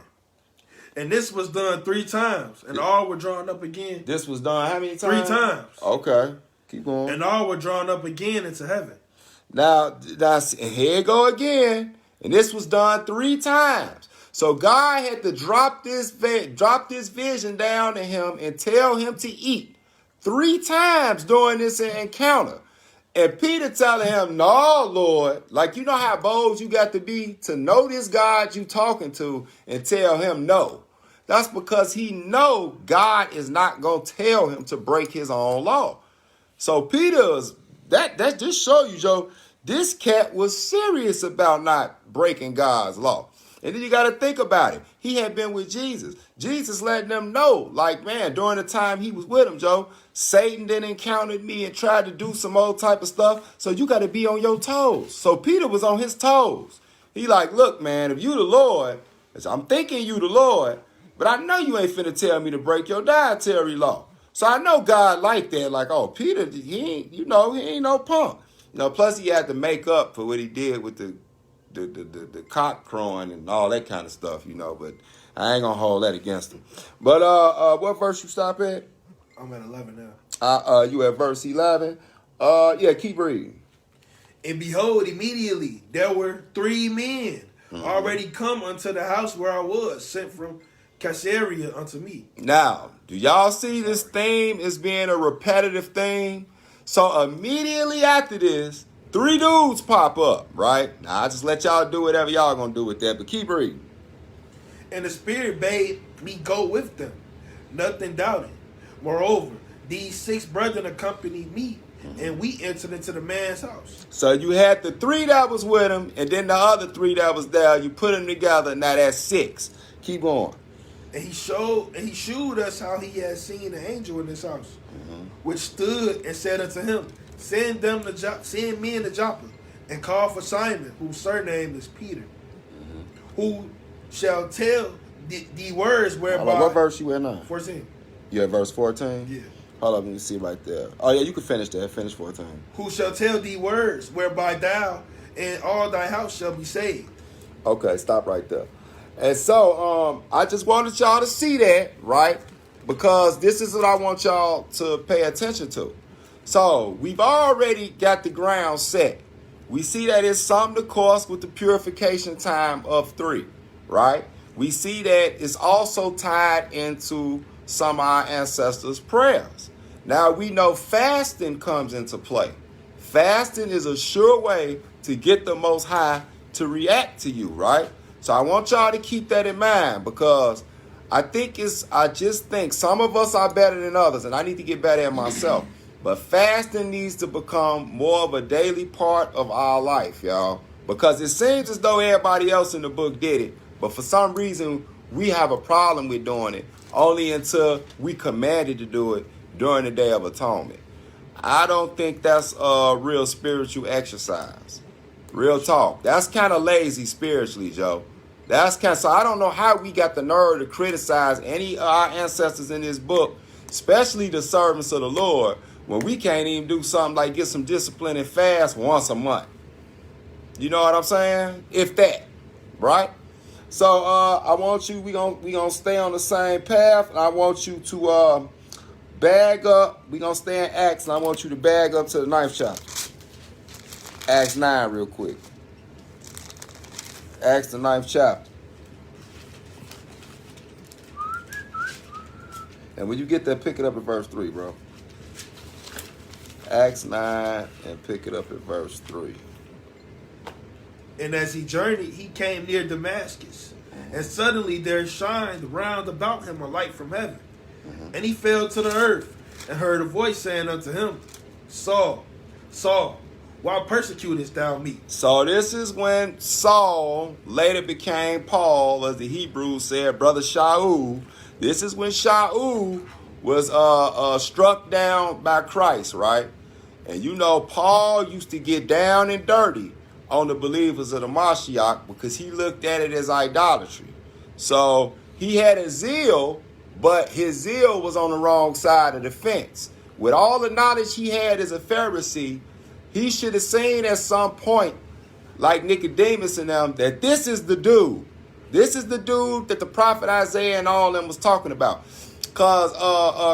And this was done 3 times, and all were drawn up again. This was done how many times? 3 times. Okay, keep going. And all were drawn up again into heaven. Now here you go again. And this was done 3 times. So God had to drop this vision down to him and tell him to eat 3 times during this encounter. And Peter telling him, no, Lord, like, you know how bold you got to be to know this God you talking to and tell him no. That's because he know God is not going to tell him to break his own law. So Peter's, that just show you, Joe, this cat was serious about not breaking God's law. And then you got to think about it. He had been with Jesus. Jesus letting them know, like, man, during the time he was with him, Joe, Satan then encountered me and tried to do some old type of stuff. So you got to be on your toes. So Peter was on his toes. He like, look, man, if you the Lord, I'm thinking you the Lord, but I know you ain't finna tell me to break your dietary law. So I know God like that. Like, oh, Peter, he ain't, he ain't no punk. Plus he had to make up for what he did with the cock crowing and all that kind of stuff, but I ain't gonna hold that against him. But what verse you stop at? I'm at 11 now. You at verse 11. Yeah, keep reading. And behold, immediately there were 3 men already come unto the house where I was, sent from Caesarea unto me. Now, do y'all see this theme as being a repetitive theme? So immediately after this, 3 dudes pop up, right? Now, I just let y'all do whatever y'all gonna do with that, but keep reading. And the Spirit bade me go with them, nothing doubting. Moreover, these 6 brethren accompanied me, and we entered into the man's house. So you had the 3 that was with him, and then the other 3 that was there. You put them together, now that's 6. Keep going. And he shewed us how he had seen an angel in his house, which stood and said unto him, Send me into Joppa, and call for Simon, whose surname is Peter, who shall tell the words whereby. What verse you at now? 14. You at verse 14? Yeah. Hold up, let me see right there. Oh yeah, you can finish that. Finish 14. Who shall tell thee words whereby thou and all thy house shall be saved. Okay, stop right there. And so, I just wanted y'all to see that, right? Because this is what I want y'all to pay attention to. So, we've already got the ground set. We see that it's something to cost with the purification time of 3, right? We see that it's also tied into some of our ancestors' prayers. Now, we know fasting comes into play. Fasting is a sure way to get the Most High to react to you, right? So I want y'all to keep that in mind, because I just think some of us are better than others, and I need to get better at myself. But fasting needs to become more of a daily part of our life, y'all. Because it seems as though everybody else in the book did it, but for some reason we have a problem with doing it only until we commanded to do it during the Day of Atonement. I don't think that's a real spiritual exercise. Real talk. That's kind of lazy spiritually, Joe. So I don't know how we got the nerve to criticize any of our ancestors in this book, especially the servants of the Lord, when we can't even do something like get some discipline and fast once a month. You know what I'm saying? If that, right? So I want you, we gonna stay on the same path, and I want you to bag up. We gonna stay in Acts, and I want you to bag up to the 9th chapter. Acts 9 real quick. Acts the 9th chapter. And when you get there, pick it up at verse 3, bro. Acts 9 and pick it up at verse 3. And as he journeyed, he came near Damascus. And suddenly there shined round about him a light from heaven. And he fell to the earth and heard a voice saying unto him, Saul, Saul, why persecutest thou me? So this is when Saul later became Paul, as the Hebrews said, brother Shaul. This is when Shaul was struck down by Christ, right? And Paul used to get down and dirty on the believers of the Mashiach because he looked at it as idolatry. So he had a zeal, but his zeal was on the wrong side of the fence. With all the knowledge he had as a Pharisee, he should have seen at some point, like Nicodemus and them, that this is the dude. This is the dude that the prophet Isaiah and all them was talking about. Because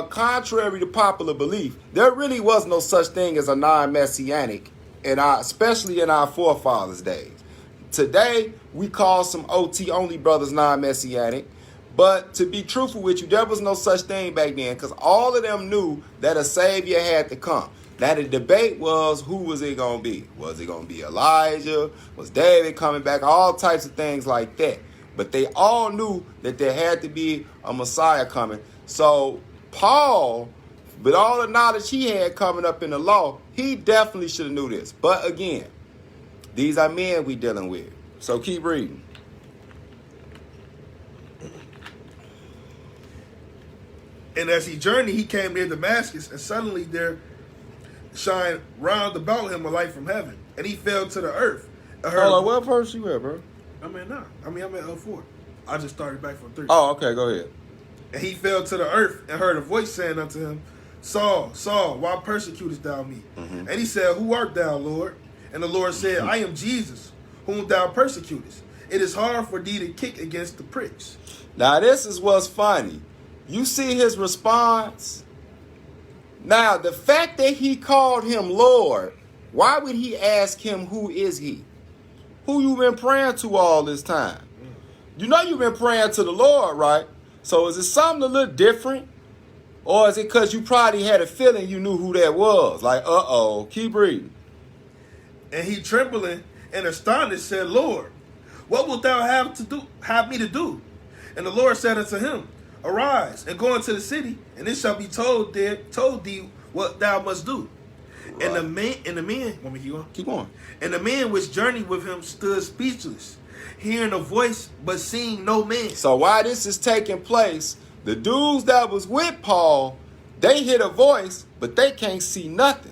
contrary to popular belief, there really was no such thing as a non-messianic, especially in our forefathers' days. Today, we call some OT-only brothers non-messianic. But to be truthful with you, there was no such thing back then, because all of them knew that a Savior had to come. Now, the debate was, who was it going to be? Was it going to be Elijah? Was David coming back? All types of things like that. But they all knew that there had to be a Messiah coming. So Paul, with all the knowledge he had coming up in the law, he definitely should have knew this. But again, these are men we dealing with. So keep reading. And as he journeyed, he came near Damascus, and suddenly there shined round about him a light from heaven, and he fell to the earth. Hold on, what verse you at, bro? I'm at 9. I'm at 4. I just started back from 3. Oh, okay, go ahead. And he fell to the earth and heard a voice saying unto him, Saul, Saul, why persecutest thou me? And he said, Who art thou, Lord? And the Lord said, I am Jesus, whom thou persecutest. It is hard for thee to kick against the pricks. Now, this is what's funny. You see his response? Now, the fact that he called him Lord, why would he ask him, who is he? Who you been praying to all this time? You know you've been praying to the Lord, right? So is it something a little different? Or is it because you probably had a feeling you knew who that was? Like, keep reading. And he, trembling and astonished, said, Lord, what wilt thou have me to do? And the Lord said unto him, Arise, and go into the city, and it shall be told thee what thou must do. Right. And the men, want me to keep going? Keep going. And the men which journeyed with him stood speechless, hearing a voice, but seeing no man. So while this is taking place, the dudes that was with Paul, they hear a voice, but they can't see nothing.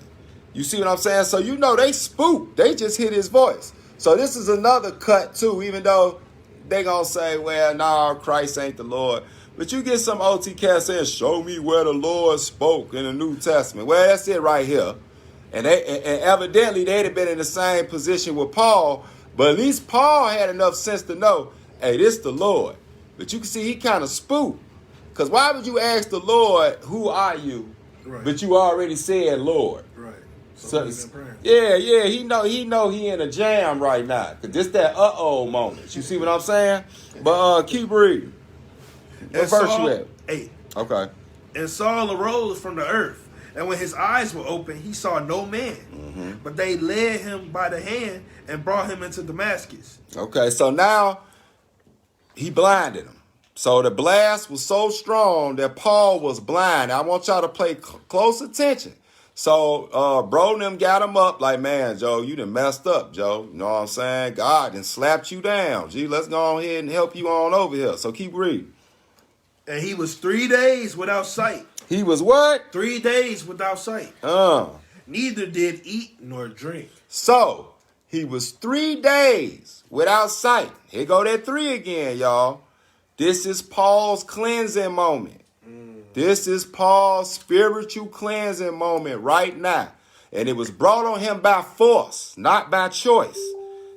You see what I'm saying? So you know they spooked. They just hear his voice. So this is another cut too, even though they gonna say, well, no, Christ ain't the Lord. But you get some OT cats saying, show me where the Lord spoke in the New Testament. Well, that's it right here. And evidently they'd have been in the same position with Paul, but at least Paul had enough sense to know, hey, this the Lord. But you can see he kind of spooked. Because why would you ask the Lord, who are you? Right. But you already said Lord. Right. So yeah, he know he in a jam right now. Because this that moment. You see what I'm saying? But keep reading. What verse you at? 8. Okay. And Saul arose from the earth, and when his eyes were open, he saw no man. But they led him by the hand and brought him into Damascus. Okay, so now he blinded him. So the blast was so strong that Paul was blind. I want y'all to pay close attention. So bro and them got him up like, man, Joe, you done messed up, Joe. You know what I'm saying? God done slapped you down. Gee, let's go ahead and help you on over here. So keep reading. And he was 3 days without sight. He was what? 3 days without sight. Neither did eat nor drink. So he was 3 days without sight. Here go that 3 again, y'all. This is Paul's cleansing moment. This is Paul's spiritual cleansing moment right now. And it was brought on him by force, not by choice.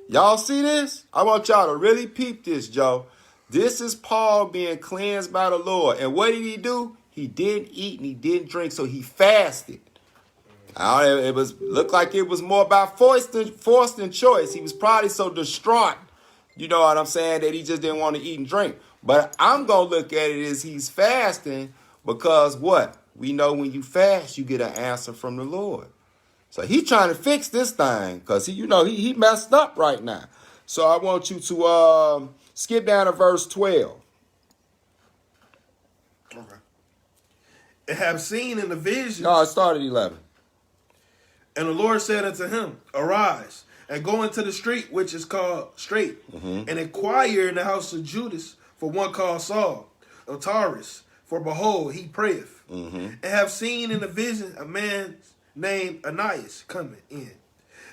Y'all see this? I want y'all to really peep this, Joe. This is Paul being cleansed by the Lord. And what did he do? He didn't eat and he didn't drink, so he fasted. It looked like it was more by force than choice. He was probably so distraught, you know what I'm saying, that he just didn't want to eat and drink. But I'm going to look at it as he's fasting because what? We know when you fast, you get an answer from the Lord. So he's trying to fix this thing because he messed up right now. So I want you to skip down to verse 12. Okay. And have seen in the vision. No, it started 11. And the Lord said unto him, Arise, and go into the street which is called Straight, and inquire in the house of Judas for one called Saul of Tarsus. For behold, he prayeth. And have seen in the vision a man named Ananias coming in,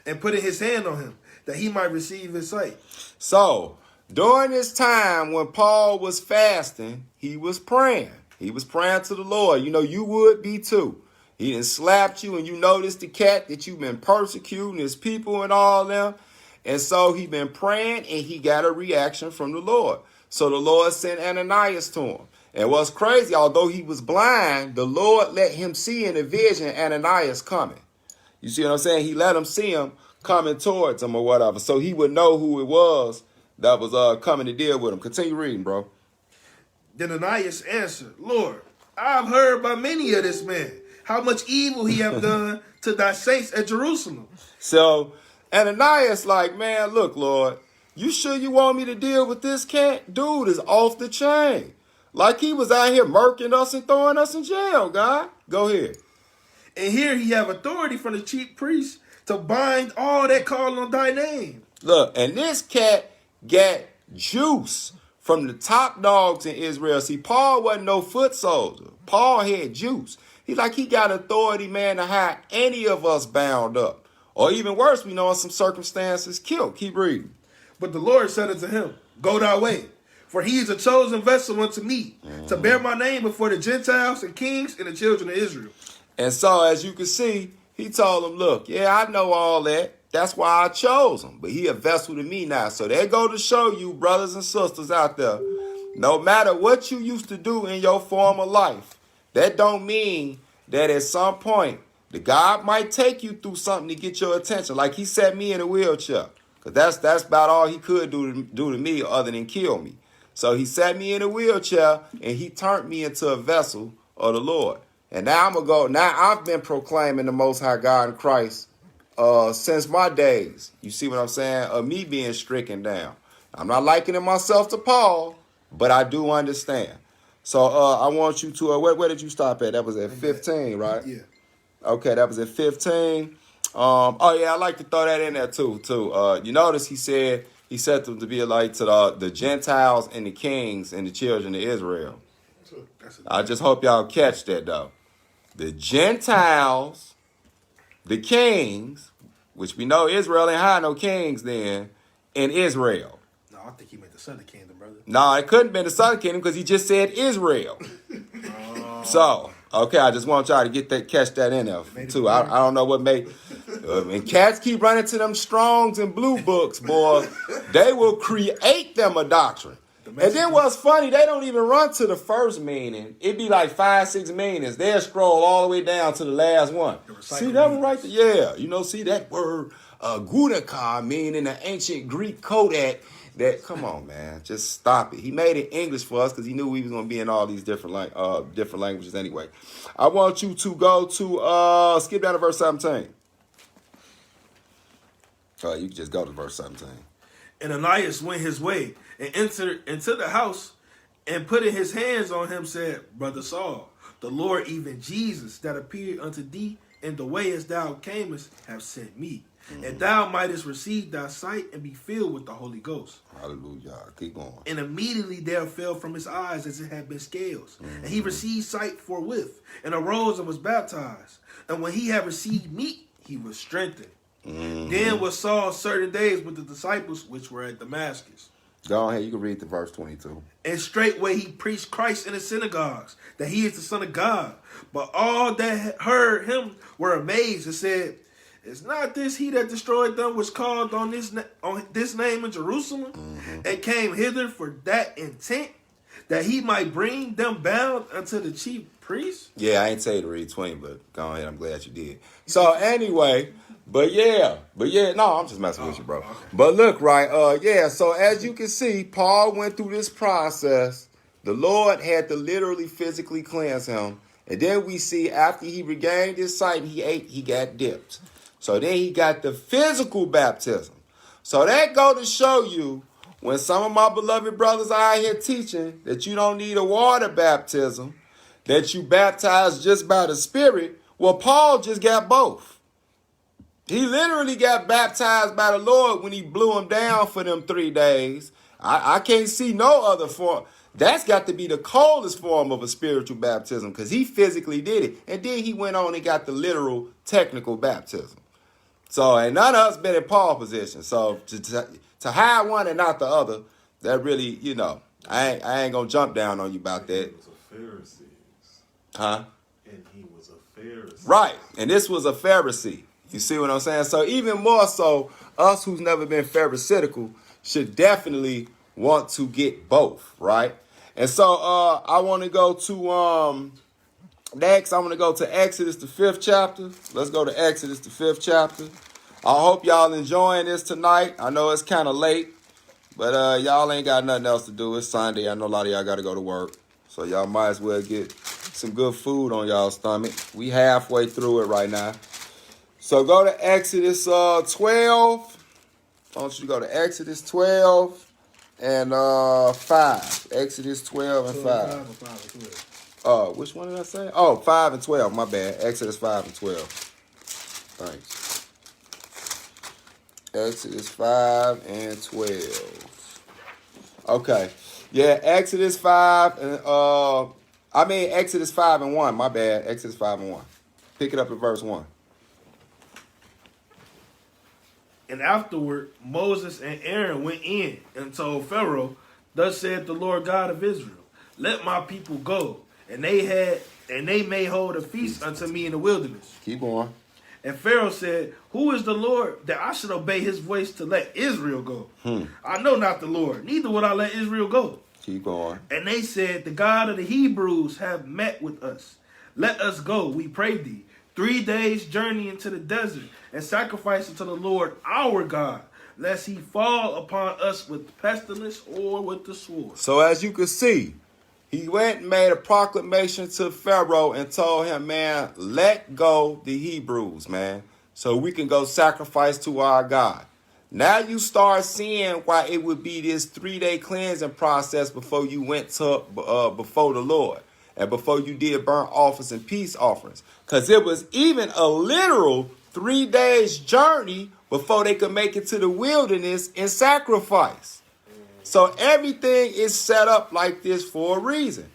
and putting his hand on him, that he might receive his sight. So, during this time when Paul was fasting, he was praying. He was praying to the Lord. You know, you would be too. He done slapped you and you noticed the cat that you've been persecuting his people and all them. And so he been praying and he got a reaction from the Lord. So the Lord sent Ananias to him. And what's crazy, although he was blind, the Lord let him see in a vision Ananias coming. You see what I'm saying? He let him see him coming towards him or whatever. So he would know who it was that was coming to deal with him. Continue reading, bro. Then Ananias answered, Lord, I've heard by many of this man, how much evil he have done to thy saints at Jerusalem. So Ananias like, man, look, Lord, you sure you want me to deal with this cat? Dude is off the chain. Like he was out here murking us and throwing us in jail, God. Go ahead. And here he have authority from the chief priest to bind all that call on thy name. Look, and this cat got juice from the top dogs in Israel. See, Paul wasn't no foot soldier. Paul had juice. He got authority, man, to have any of us bound up. Or even worse, we know in some circumstances, killed. Keep reading. But the Lord said unto him, Go thy way, for he is a chosen vessel unto me, to bear my name before the Gentiles and kings and the children of Israel. And so, as you can see, he told him, look, yeah, I know all that. That's why I chose him. But he a vessel to me now. So they go to show you, brothers and sisters out there, no matter what you used to do in your former life, that don't mean that at some point, the God might take you through something to get your attention. Like he set me in a wheelchair. Because that's about all he could do to me other than kill me. So he set me in a wheelchair and he turned me into a vessel of the Lord. And now I'm going to go. Now I've been proclaiming the Most High God in Christ since my days. You see what I'm saying? Of me being stricken down. I'm not likening myself to Paul, but I do understand. So I want you to, where did you stop at? That was at 15, right? Yeah. Okay, that was at 15. Oh yeah, I like to throw that in there too. You notice he said them to be a light to the Gentiles and the kings and the children of Israel. I just hope y'all catch that though. The Gentiles, the kings, which we know Israel ain't had no kings then, in Israel. No, I think he meant the southern kingdom, brother. No, it couldn't have been the southern kingdom because he just said Israel. So, okay, I just want y'all to catch that in there too. I don't know what made. And cats keep running to them Strongs and Blue Books, boy. They will create them a doctrine. And then what's funny, they don't even run to the first meaning. It'd be like 5, 6 meanings. They'll scroll all the way down to the last one. See that one right there? Yeah. See that word gudaka, meaning the ancient Greek Kodak. That, come on, man, just stop it. He made it English for us because he knew we was going to be in all these different languages anyway. I want you to go to, skip down to verse 17. You can just go to verse 17. And Ananias went his way and entered into the house and putting his hands on him said, Brother Saul, the Lord, even Jesus, that appeared unto thee in the way as thou camest, have sent me. Mm-hmm. And thou mightest receive thy sight and be filled with the Holy Ghost. Hallelujah. Keep going. And immediately there fell from his eyes as it had been scales. Mm-hmm. And he received sight forthwith, and arose and was baptized. And when he had received meat, he was strengthened. Mm-hmm. Then was Saul certain days with the disciples which were at Damascus. Go ahead, you can read the verse 22. And straightway he preached Christ in the synagogues, that he is the Son of God. But all that heard him were amazed and said, Is not this he that destroyed them which called on this name in Jerusalem, and came hither for that intent, that he might bring them bound unto the chief priests? Yeah, I ain't tell you to read 20, but go ahead, I'm glad you did. So anyway, but yeah, no, I'm just messing with you, bro. Okay. But look, right, so as you can see, Paul went through this process. The Lord had to literally physically cleanse him. And then we see after he regained his sight and he ate, he got dipped. So then he got the physical baptism. So that go to show you when some of my beloved brothers are out here teaching that you don't need a water baptism, that you baptize just by the Spirit. Well, Paul just got both. He literally got baptized by the Lord when he blew him down for them 3 days. I can't see no other form. That's got to be the coldest form of a spiritual baptism because he physically did it. And then he went on and got the literal technical baptism. So, and none of us been in Paul's position. So, to hide one and not the other, that really, I ain't going to jump down on you about that. He was a Pharisee. Huh? And he was a Pharisee. Right. And this was a Pharisee. You see what I'm saying? So, even more so, us who's never been Pharisaical should definitely want to get both, right? And so, I want to go to, next, I want to go to Exodus, the 5th chapter. Let's go to Exodus, the 5th chapter. I hope y'all enjoying this tonight. I know it's kind of late, but y'all ain't got nothing else to do. It's Sunday. I know a lot of y'all got to go to work. So y'all might as well get some good food on y'all's stomach. We halfway through it right now. So go to Exodus 12. I want you to go to Exodus 12 and 5. Exodus 12 and 5. Which one did I say? Oh, 5 and 12. My bad. Exodus 5 and 12. Thanks. Exodus 5 and 12. Okay. Yeah, Exodus 5 and Exodus 5 and 1. My bad. Exodus 5 and 1. Pick it up at verse 1. And afterward, Moses and Aaron went in and told Pharaoh, Thus saith the Lord God of Israel, Let my people go. And they had and they may hold a feast unto me in the wilderness. Keep going. And Pharaoh said, who is the Lord that I should obey his voice to let Israel go? I know not the Lord, neither would I let Israel go. Keep going. And they said, the God of the Hebrews have met with us. Let us go, we pray thee, 3 days' journey into the desert, and sacrifice unto the Lord our God, lest he fall upon us with pestilence or with the sword. So as you can see, he went and made a proclamation to Pharaoh and told him, man, let go the Hebrews, man, so we can go sacrifice to our God. Now you start seeing why it would be this 3-day cleansing process before you went to before the Lord and before you did burnt offerings and peace offerings. Because it was even a literal 3 days journey before they could make it to the wilderness and sacrifice. So everything is set up like this for a reason.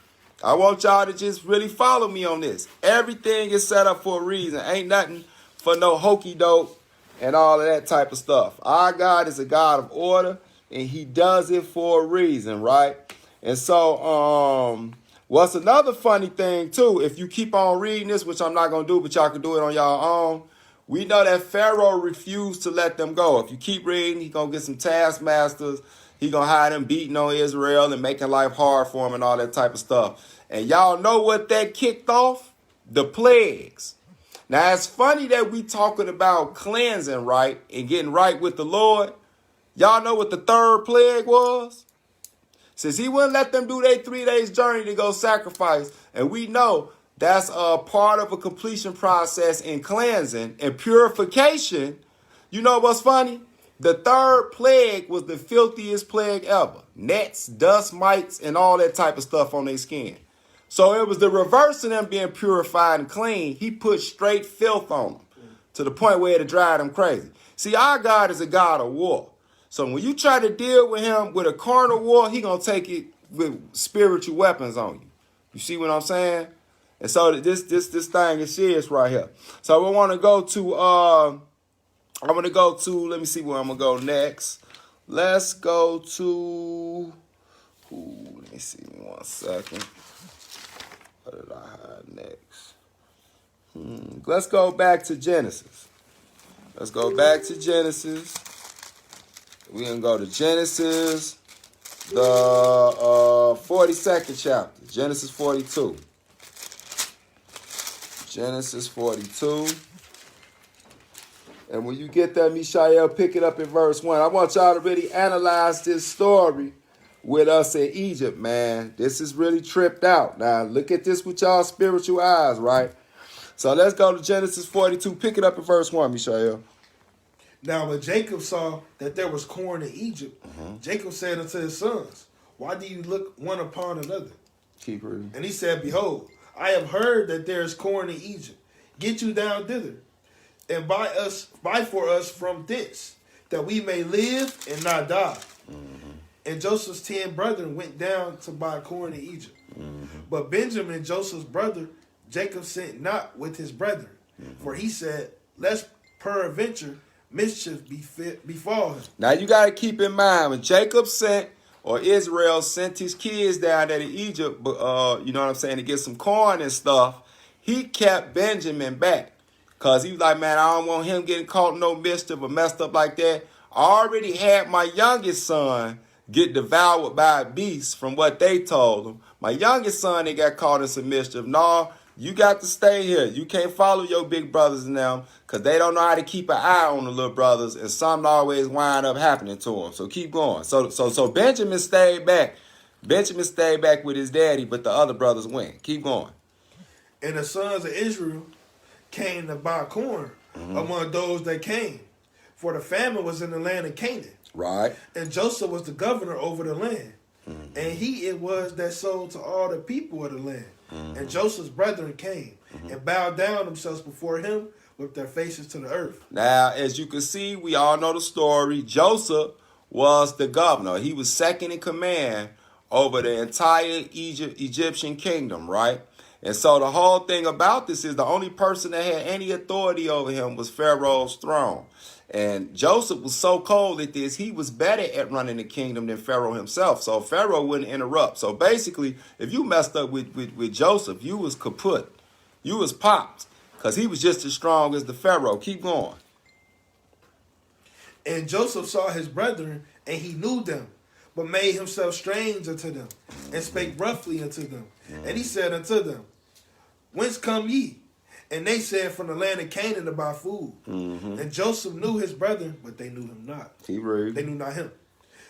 I want y'all to just really follow me on this. Everything is set up for a reason. Ain't nothing for no hokey doke and all of that type of stuff. Our God is a God of order, and he does it for a reason, right? And so, what's another funny thing, too, if you keep on reading this, which I'm not going to do, but y'all can do it on y'all own, we know that Pharaoh refused to let them go. If you keep reading, he's going to get some taskmasters. He's going to have them beating on Israel and making life hard for him and all that type of stuff. And y'all know what that kicked off? The plagues. Now, it's funny that we talking about cleansing, right, and getting right with the Lord. Y'all know what the third plague was? Since he wouldn't let them do their 3 days journey to go sacrifice, and we know that's a part of a completion process in cleansing and purification. You know what's funny? The third plague was the filthiest plague ever. Gnats, dust mites, and all that type of stuff on their skin. So it was the reverse of them being purified and clean. He put straight filth on them to the point where it drive them crazy. See, our God is a God of war. So when you try to deal with him with a carnal war, he going to take it with spiritual weapons on you. You see what I'm saying? And so this thing is serious right here. So I want to go to, let me see where I'm going to go next. Let's go to, let me see 1 second. What did I have next? Let's go back to Genesis. Let's go back to Genesis. We're going to go to Genesis, the 42nd chapter. Genesis 42. Genesis 42. And when you get there, Mishael, pick it up in verse 1. I want y'all to really analyze this story with us in Egypt, man. This is really tripped out. Now, look at this with y'all spiritual eyes, right? So let's go to Genesis 42. Pick it up in verse 1, Mishael. Now, when Jacob saw that there was corn in Egypt, Jacob said unto his sons, why do you look one upon another? Keep reading. And he said, behold, I have heard that there is corn in Egypt. Get you down thither, and buy for us from thence, that we may live and not die. And Joseph's 10 brethren went down to buy corn in Egypt. But Benjamin, Joseph's brother, Jacob sent not with his brethren. For he said, lest peradventure mischief befall him. Now you got to keep in mind, when Jacob sent, or Israel sent his kids down there to Egypt, you know what I'm saying, to get some corn and stuff, he kept Benjamin back. Because he was like, man, I don't want him getting caught in no mischief or messed up like that. I already had my youngest son get devoured by a beast from what they told him. My youngest son, they got caught in some mischief. No, you got to stay here. You can't follow your big brothers and them because they don't know how to keep an eye on the little brothers, and something always wind up happening to them. So keep going. So Benjamin stayed back. Benjamin stayed back with his daddy, but the other brothers went. Keep going. And the sons of Israel came to buy corn among those that came, for the famine was in the land of Canaan. Right. And Joseph was the governor over the land. And he it was that sold to all the people of the land. And Joseph's brethren came and bowed down themselves before him with their faces to the earth. Now, as you can see, we all know the story. Joseph was the governor. He was second in command over the entire Egyptian kingdom, right? And so the whole thing about this is the only person that had any authority over him was Pharaoh's throne. And Joseph was so cold at this, he was better at running the kingdom than Pharaoh himself. So Pharaoh wouldn't interrupt. So basically, if you messed up with Joseph, you was kaput. You was popped. Because he was just as strong as the Pharaoh. Keep going. And Joseph saw his brethren, and he knew them, but made himself strange unto them, and spake roughly unto them. And he said unto them, Whence come ye? And they said, From the land of Canaan to buy food. And Joseph knew his brethren, but they knew him not. Keep reading. They knew not him.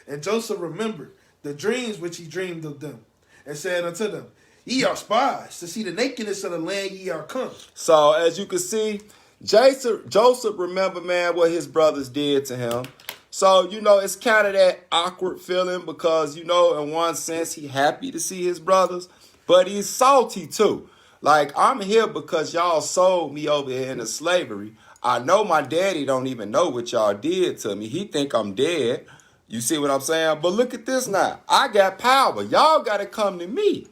And Joseph remembered the dreams which he dreamed of them, and said unto them, Ye are spies, to see the nakedness of the land ye are come. So as you can see, Joseph remember, man, what his brothers did to him. So, it's kind of that awkward feeling because, in one sense, he happy to see his brothers, but he's salty too. Like, I'm here because y'all sold me over here into slavery. I know my daddy don't even know what y'all did to me. He think I'm dead. You see what I'm saying? But look at this now. I got power. Y'all got to come to me.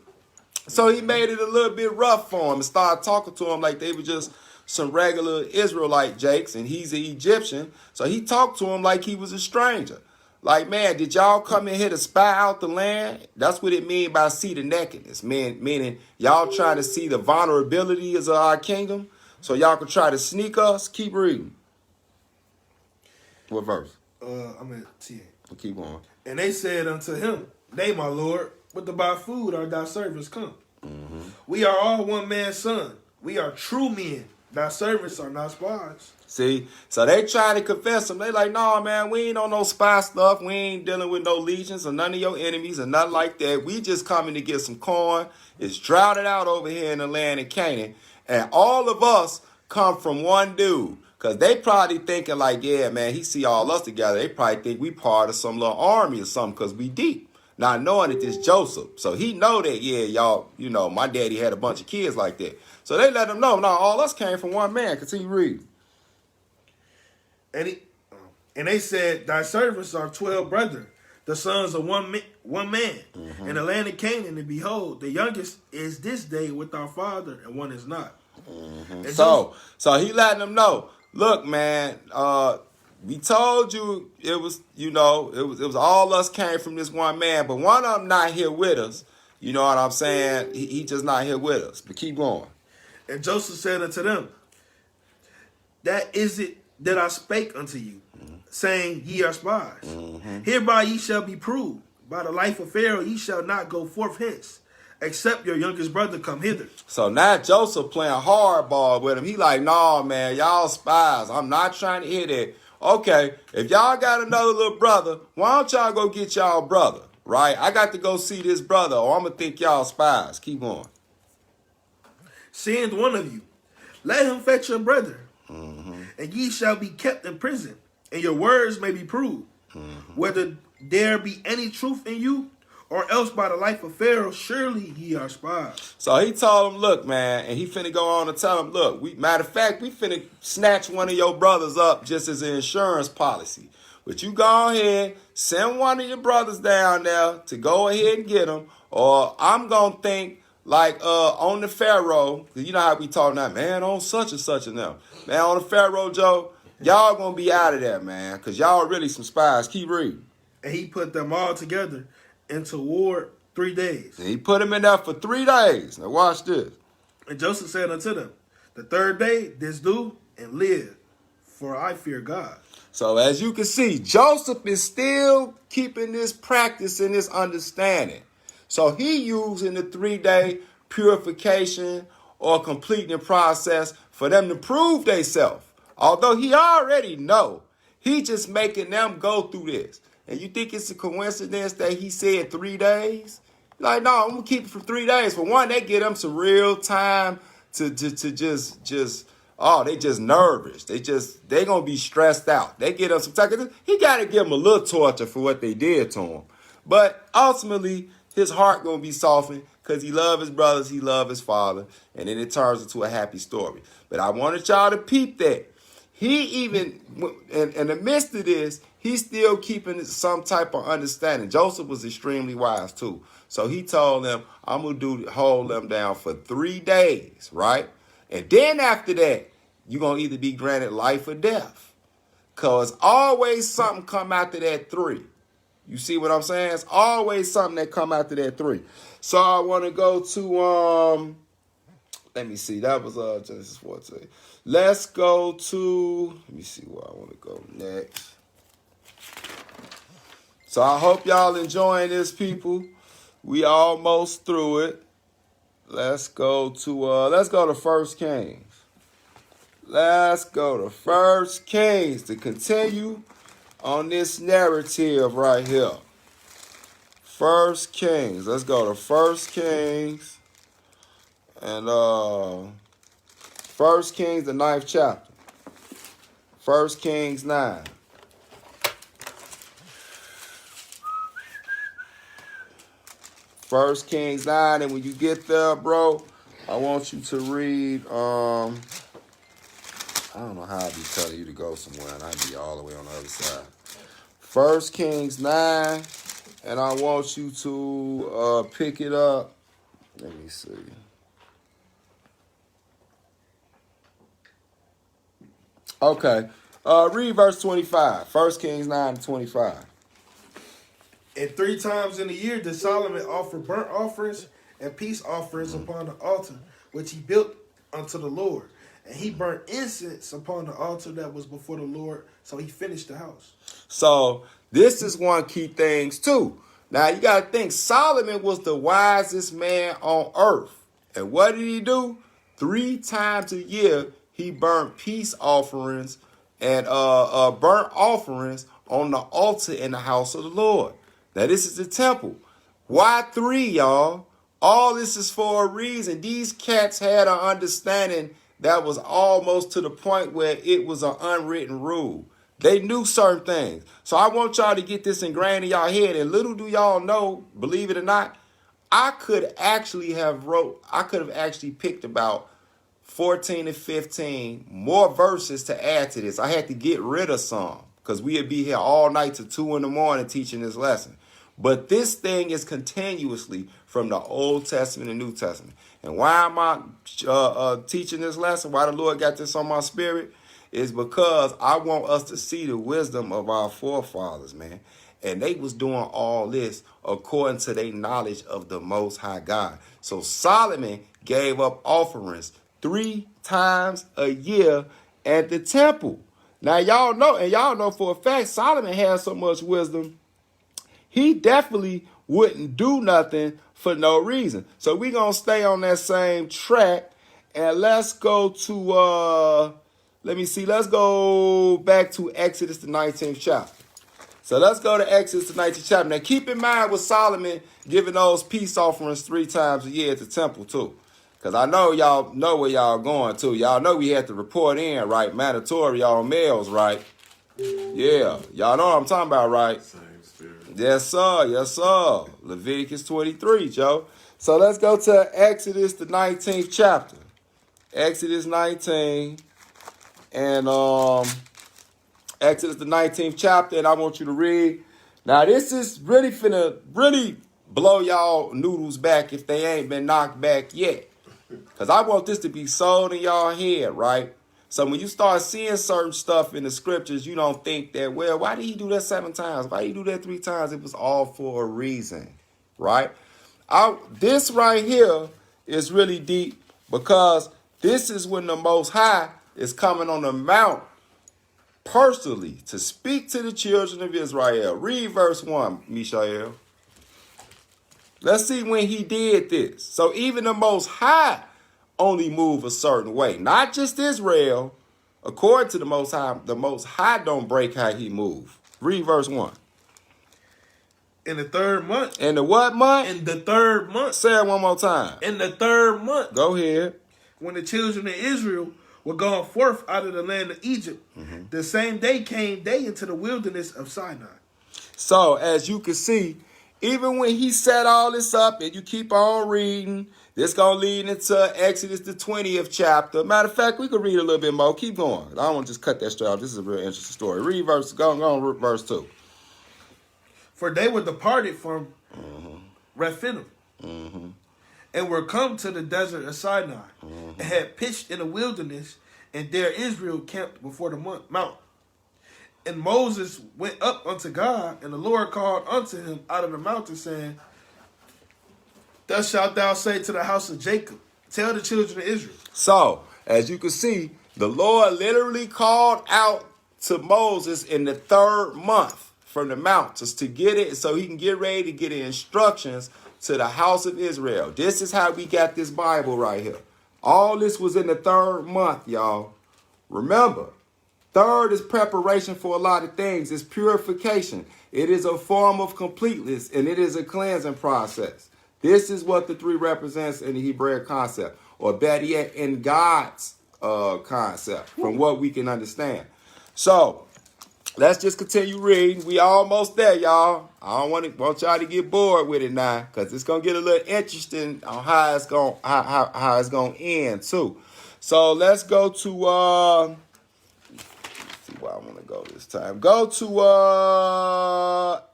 So he made it a little bit rough for him and started talking to him like they were just some regular Israelite jakes, and he's an Egyptian. So he talked to him like he was a stranger. Like, man, did y'all come in here to spy out the land? That's what it mean by see the nakedness. Meaning y'all trying to see the vulnerabilities of our kingdom so y'all can try to sneak us? Keep reading. What verse? I'm at 10. Keep going. And they said unto him, Nay, my lord, but to buy food are thy servants come. We are all one man's son. We are true men. Thy servants are not spies. See, so they trying to confess him. They like, no, man, we ain't on no spy stuff. We ain't dealing with no legions or none of your enemies or nothing like that. We just coming to get some corn. It's droughted out over here in the land of Canaan. And all of us come from one dude. Because they probably thinking like, yeah, man, he see all us together. They probably think we part of some little army or something because we deep. Not knowing that this Joseph. So he know that, yeah, y'all, my daddy had a bunch of kids like that. So they let him know, no, all us came from one man. Continue reading. And they said, Thy servants are 12 brethren, the sons of one man. In the land of Canaan, and behold, the youngest is this day with our father, and one is not. And So he letting them know, look, man, we told you it was, it was all us came from this one man, but one of them not here with us. You know what I'm saying? He just not here with us. But keep going. And Joseph said unto them, That is it that I spake unto you, saying, Ye are spies. Hereby ye shall be proved. By the life of Pharaoh ye shall not go forth hence, except your youngest brother come hither. So now Joseph playing hardball with him. He like, no, man, y'all spies. I'm not trying to hear that. Okay, if y'all got another little brother, why don't y'all go get y'all brother, right? I got to go see this brother, or I'm going to think y'all spies. Keep going. Send one of you. Let him fetch your brother. And ye shall be kept in prison, and your words may be proved, whether there be any truth in you, or else by the life of Pharaoh, surely ye are spies. So he told him, look, man, and he finna go on and tell him, look, matter of fact, we finna snatch one of your brothers up just as an insurance policy. But you go ahead, send one of your brothers down there to go ahead and get him, or I'm gonna think like on the Pharaoh, because you know how we talk now, man, on such and such and them. Man, on the Pharaoh, Joe, y'all gonna be out of there, man, because y'all really some spies. Keep reading. And he put them all together into war 3 days. And he put them in there for 3 days. Now watch this. And Joseph said unto them, The third day this do, and live, for I fear God. So as you can see, Joseph is still keeping this practice and this understanding. So he using the 3-day purification or completing the process for them to prove themselves. Although he already know, he just making them go through this. And you think it's a coincidence that he said 3 days? Like, no, I'm gonna keep it for 3 days. For one, they get them some real time to just they just nervous. They gonna be stressed out. They get them some time. He gotta give them a little torture for what they did to him. But ultimately, his heart gonna be softened because he love his brothers, he love his father, and then it turns into a happy story. But I wanted y'all to peep that. he even, in the midst of this, he's still keeping some type of understanding. Joseph was extremely wise too. So he told them, I'm going to hold them down for 3 days, right? And then after that, you're going to either be granted life or death. Because always something come after that 3. You see what I'm saying? It's always something that come after that 3. So I want to go to, let me see. That was Genesis 14. Let's go to, let me see where I want to go next. So I hope y'all enjoying this, people. We almost through it. Let's go to 1 Kings. Let's go to 1 Kings to continue on this narrative right here. 1 Kings. Let's go to 1 Kings. And 1 Kings, the 9th chapter. 1 Kings 9. First Kings 9, and when you get there, bro, I want you to read, I don't know how I'd be telling you to go somewhere, and I'd be all the way on the other side. 1 Kings 9, and I want you to pick it up. Let me see. Okay, read verse 25. 1 Kings 9 to 25. And 3 times in a year did Solomon offer burnt offerings and peace offerings upon the altar, which he built unto the Lord. And he burnt incense upon the altar that was before the Lord. So he finished the house. So this is one key things too. Now you got to think Solomon was the wisest man on earth. And what did he do? 3 times a year he burnt peace offerings and burnt offerings on the altar in the house of the Lord. Now, this is the temple. Why 3, y'all? All this is for a reason. These cats had an understanding that was almost to the point where it was an unwritten rule. They knew certain things. So I want y'all to get this ingrained in y'all head. And little do y'all know, believe it or not, I could have actually picked about 14 to 15 more verses to add to this. I had to get rid of some because we'd be here all night to 2 in the morning teaching this lesson. But this thing is continuously from the Old Testament and New Testament. And why am I teaching this lesson? Why the Lord got this on my spirit? Is because I want us to see the wisdom of our forefathers, man. And they was doing all this according to their knowledge of the Most High God. So Solomon gave up offerings 3 times a year at the temple. Now y'all know for a fact Solomon had so much wisdom. He definitely wouldn't do nothing for no reason. So we're going to stay on that same track. And let's go to, let's go back to Exodus, the 19th chapter. So let's go to Exodus, the 19th chapter. Now keep in mind with Solomon giving those peace offerings 3 times a year at the temple too. Because I know y'all know where y'all going to. Y'all know we had to report in, right? Mandatory on males, right? Yeah. Y'all know what I'm talking about, right? Same spirit. Yes, sir. Yes, sir. Leviticus 23, Joe. So let's go to Exodus, the 19th chapter. Exodus 19. And Exodus, the 19th chapter. And I want you to read. Now, this is really finna blow y'all noodles back if they ain't been knocked back yet. Because I want this to be sold in y'all head, right? So when you start seeing certain stuff in the scriptures, you don't think that, well, why did he do that 7 times? Why did he do that 3 times? It was all for a reason, right? This right here is really deep because this is when the Most High is coming on the mount personally to speak to the children of Israel. Read verse 1, Mishael. Let's see when he did this. So even the Most High only move a certain way. Not just Israel. According to the Most High don't break how he move. Read verse 1. In the 3rd month. In the what month? In the 3rd month. Say it one more time. In the 3rd month. Go ahead. When the children of Israel were gone forth out of the land of Egypt, the same day came they into the wilderness of Sinai. So as you can see, even when he set all this up, and you keep on reading, this going to lead into Exodus, the 20th chapter. Matter of fact, we could read a little bit more. Keep going. I don't want to just cut that straight off. This is a real interesting story. Read verse, go on verse 2. For they were departed from Rephidim, and were come to the desert of Sinai, and had pitched in the wilderness, and there Israel camped before the mount. And Moses went up unto God, and the Lord called unto him out of the mountain, saying, Thus shalt thou say to the house of Jacob, tell the children of Israel. So, as you can see, the Lord literally called out to Moses in the 3rd month from the mountains to get it so he can get ready to get the instructions to the house of Israel. This is how we got this Bible right here. All this was in the 3rd month, y'all. Remember, 3rd is preparation for a lot of things. It's purification. It is a form of completeness, and it is a cleansing process. This is what the 3 represents in the Hebraic concept, or better yet, in God's concept, from what we can understand. So, let's just continue reading. We almost there, y'all. I don't want y'all to get bored with it now, because it's gonna get a little interesting on how it's gonna end too. So let's go to let's see where I want to go this time. Go to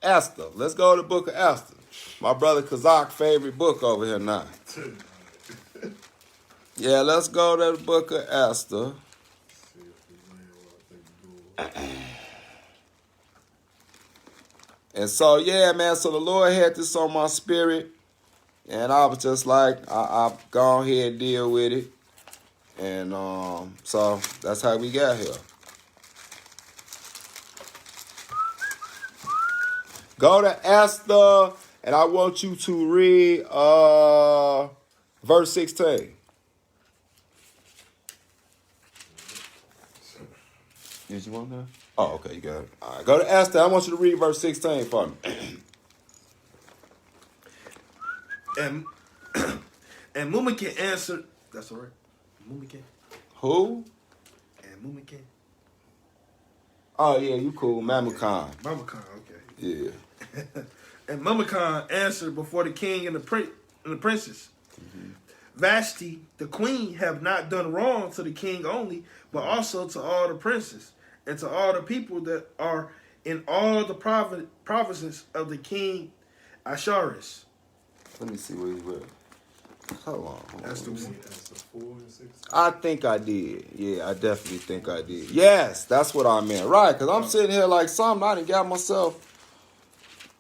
Esther. Let's go to the Book of Esther. My brother Kazak's favorite book over here now. Yeah, let's go to the Book of Esther. And so, yeah, man, so the Lord had this on my spirit, and I was just like, I've gone ahead and deal with it. And so that's how we got here. Go to Esther, and I want you to read verse 16. Did you want that? Oh, okay, you got it. All right, go to Esther. I want you to read verse 16 for me. And Mumikin answered, that's all right. Mumikin. Who? And Mumikin. Oh, yeah, you cool. Mamukan. Mumikin, okay. Yeah. And Mumikin answered before the king and the princess. Vashti, the queen, have not done wrong to the king only, but also to all the princes, and to all the people that are in all the provinces of the king Asharis. Let me see where you were. Hold on. That's the one. That's the 4 and 6. I think I did. Yeah, I definitely think I did. Yes, that's what I meant. Right, because I'm sitting here like something. I done got myself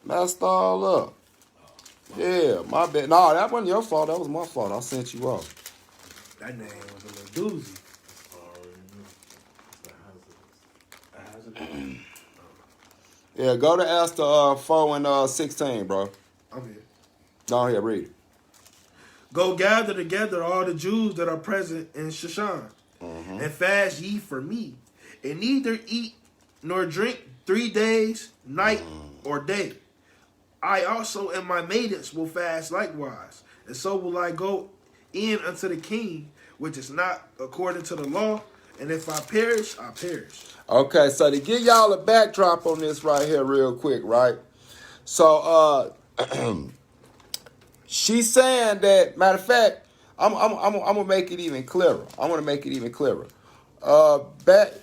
messed all up. Yeah, my bad. No, that wasn't your fault. That was my fault. I sent you off. That name was a little doozy. Yeah, go to Esther 4 and 16, bro. I'm here. Go ahead, read it. Go gather together all the Jews that are present in Shushan, and fast ye for me, and neither eat nor drink 3 days, night or day. I also and my maidens will fast likewise, and so will I go in unto the king, which is not according to the law, and if I perish, I perish. Okay, so to give y'all a backdrop on this right here real quick, right? So, she's saying that, matter of fact, I'm gonna make it even clearer. I want to make it even clearer. Back.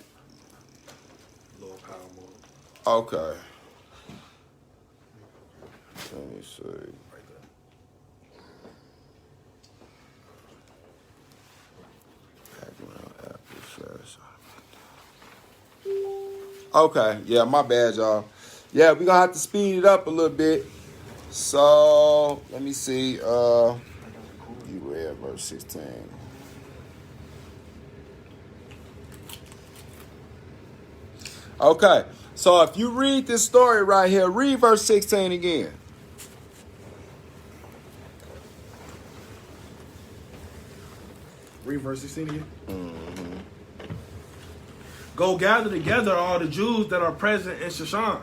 Low power mode. Okay. Let me see. Right there. Okay, yeah, my bad, y'all. Yeah, we're gonna have to speed it up a little bit. So let me see. You read verse 16. Okay, so if you read this story right here, read verse 16 again. Read verse 16 again. Go gather together all the Jews that are present in Shushan,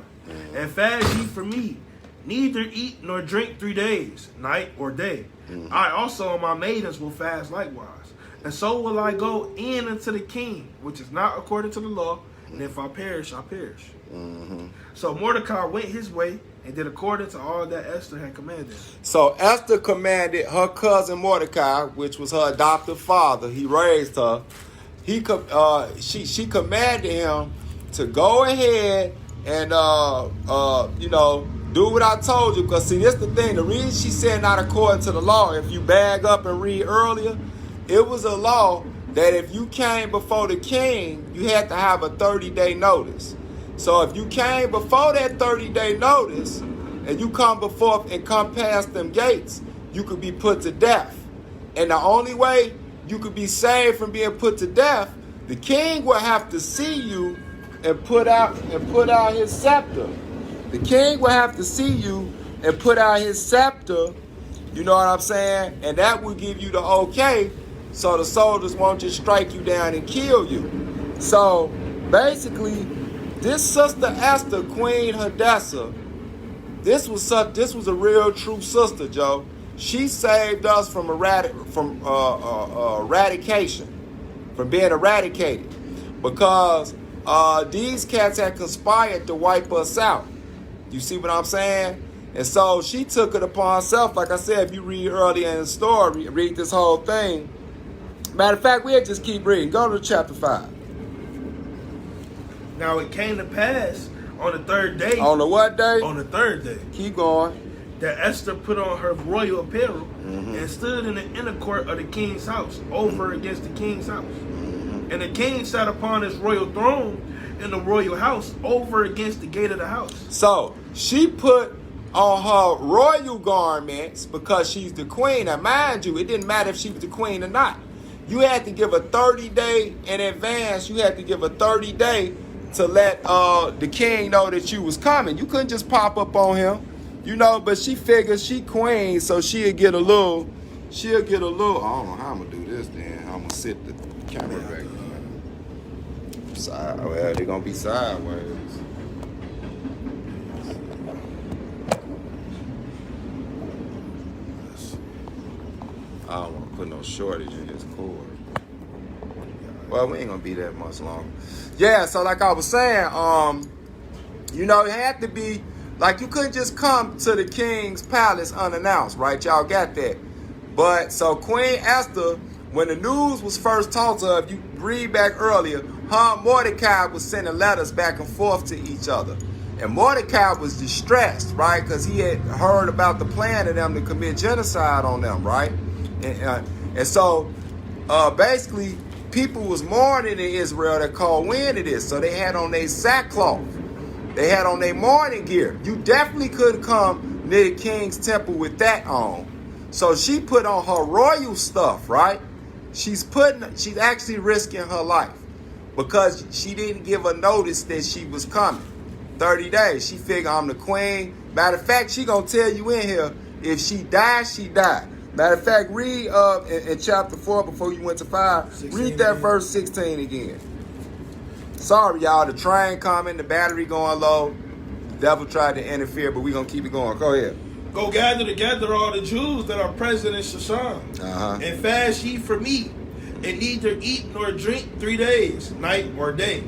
and fast ye for me. Neither eat nor drink 3 days, night or day. I also and my maidens will fast likewise. And so will I go in unto the king, which is not according to the law, and if I perish, I perish. Mm-hmm. So Mordecai went his way and did according to all that Esther had commanded. So Esther commanded her cousin Mordecai, which was her adoptive father. He raised her. She commanded him to go ahead and do what I told you. Because see, this the thing. The reason she said not according to the law. If you bag up and read earlier, it was a law that if you came before the king, you had to have a 30-day notice. So if you came before that 30-day notice and you come before and come past them gates, you could be put to death. And the only way you could be saved from being put to death, the king will have to see you and put out his scepter. The king will have to see you and put out his scepter. You know what I'm saying? And that will give you the okay, so the soldiers won't just strike you down and kill you. So basically, this sister Esther, Queen Hadassah, this was a real true sister, Joe. She saved us from eradication, from being eradicated, because these cats had conspired to wipe us out. You see what I'm saying? And so she took it upon herself. Like I said, if you read earlier in the story, read this whole thing. Matter of fact, we'll just keep reading. Go to chapter 5. Now it came to pass on the third day. On the what day? On the third day. Keep going. That Esther put on her royal apparel and stood in the inner court of the king's house, over against the king's house. And the king sat upon his royal throne in the royal house, over against the gate of the house. So she put on her royal garments because she's the queen. Now, mind you, it didn't matter if she was the queen or not. You had to give a 30-day in advance. You had to give a 30-day to let the king know that you was coming. You couldn't just pop up on him, but she figured she queen, so she'll get a little, I don't know how I'm gonna do this then. I'm gonna sit the camera back. Well, they're gonna be sideways. I don't want to put no shortage in this cord. Well, we ain't gonna be that much longer. Yeah, so like I was saying, it had to be, like, you couldn't just come to the king's palace unannounced, right? Y'all got that. But, so Queen Esther, when the news was first told to her, if you read back earlier, her and Mordecai was sending letters back and forth to each other. And Mordecai was distressed, right? Because he had heard about the plan of them to commit genocide on them, right? And so, basically, people was mourning in Israel that called wind of this. So they had on their sackcloth. They had on their mourning gear. You definitely couldn't come near the king's temple with that on. So she put on her royal stuff, right? She's actually risking her life because she didn't give a notice that she was coming. 30 days. She figured I'm the queen. Matter of fact, she gonna tell you in here, if she died, she died. Matter of fact, read in chapter 4 before you went to 5. Read that verse 16 again. Sorry, y'all. The train coming. The battery going low. The devil tried to interfere, but we going to keep it going. Go ahead. Go gather together all the Jews that are present in Shushan, and fast ye for me, and neither eat nor drink 3 days, night or day.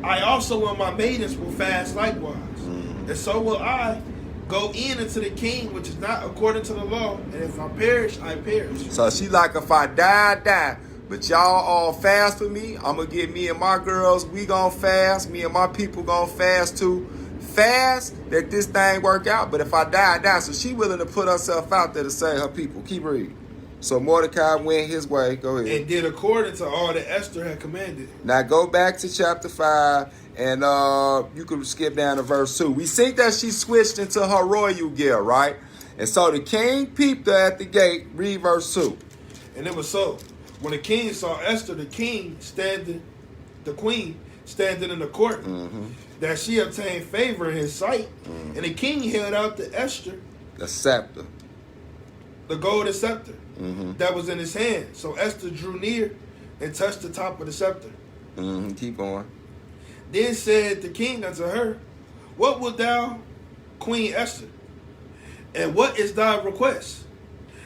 I also and my maidens will fast likewise. And so will I go in unto the king, which is not according to the law. And if I perish, I perish. So she like, if I die, I die. But y'all all fast for me. I'm going to get me and my girls, we going to fast. Me and my people going to fast too. Fast that this thing work out. But if I die, I die. So she willing to put herself out there to save her people. Keep reading. So Mordecai went his way. Go ahead. And did according to all that Esther had commanded. Now go back to chapter 5, and you can skip down to verse 2. We see that she switched into her royal gear, right? And so the king peeped her at the gate. Read verse 2. And it was so. When the king saw Esther, the queen standing in the court, that she obtained favor in his sight. And the king held out to Esther the scepter, the golden scepter that was in his hand. So Esther drew near and touched the top of the scepter. Keep going. Then said the king unto her, What wilt thou, Queen Esther? And what is thy request?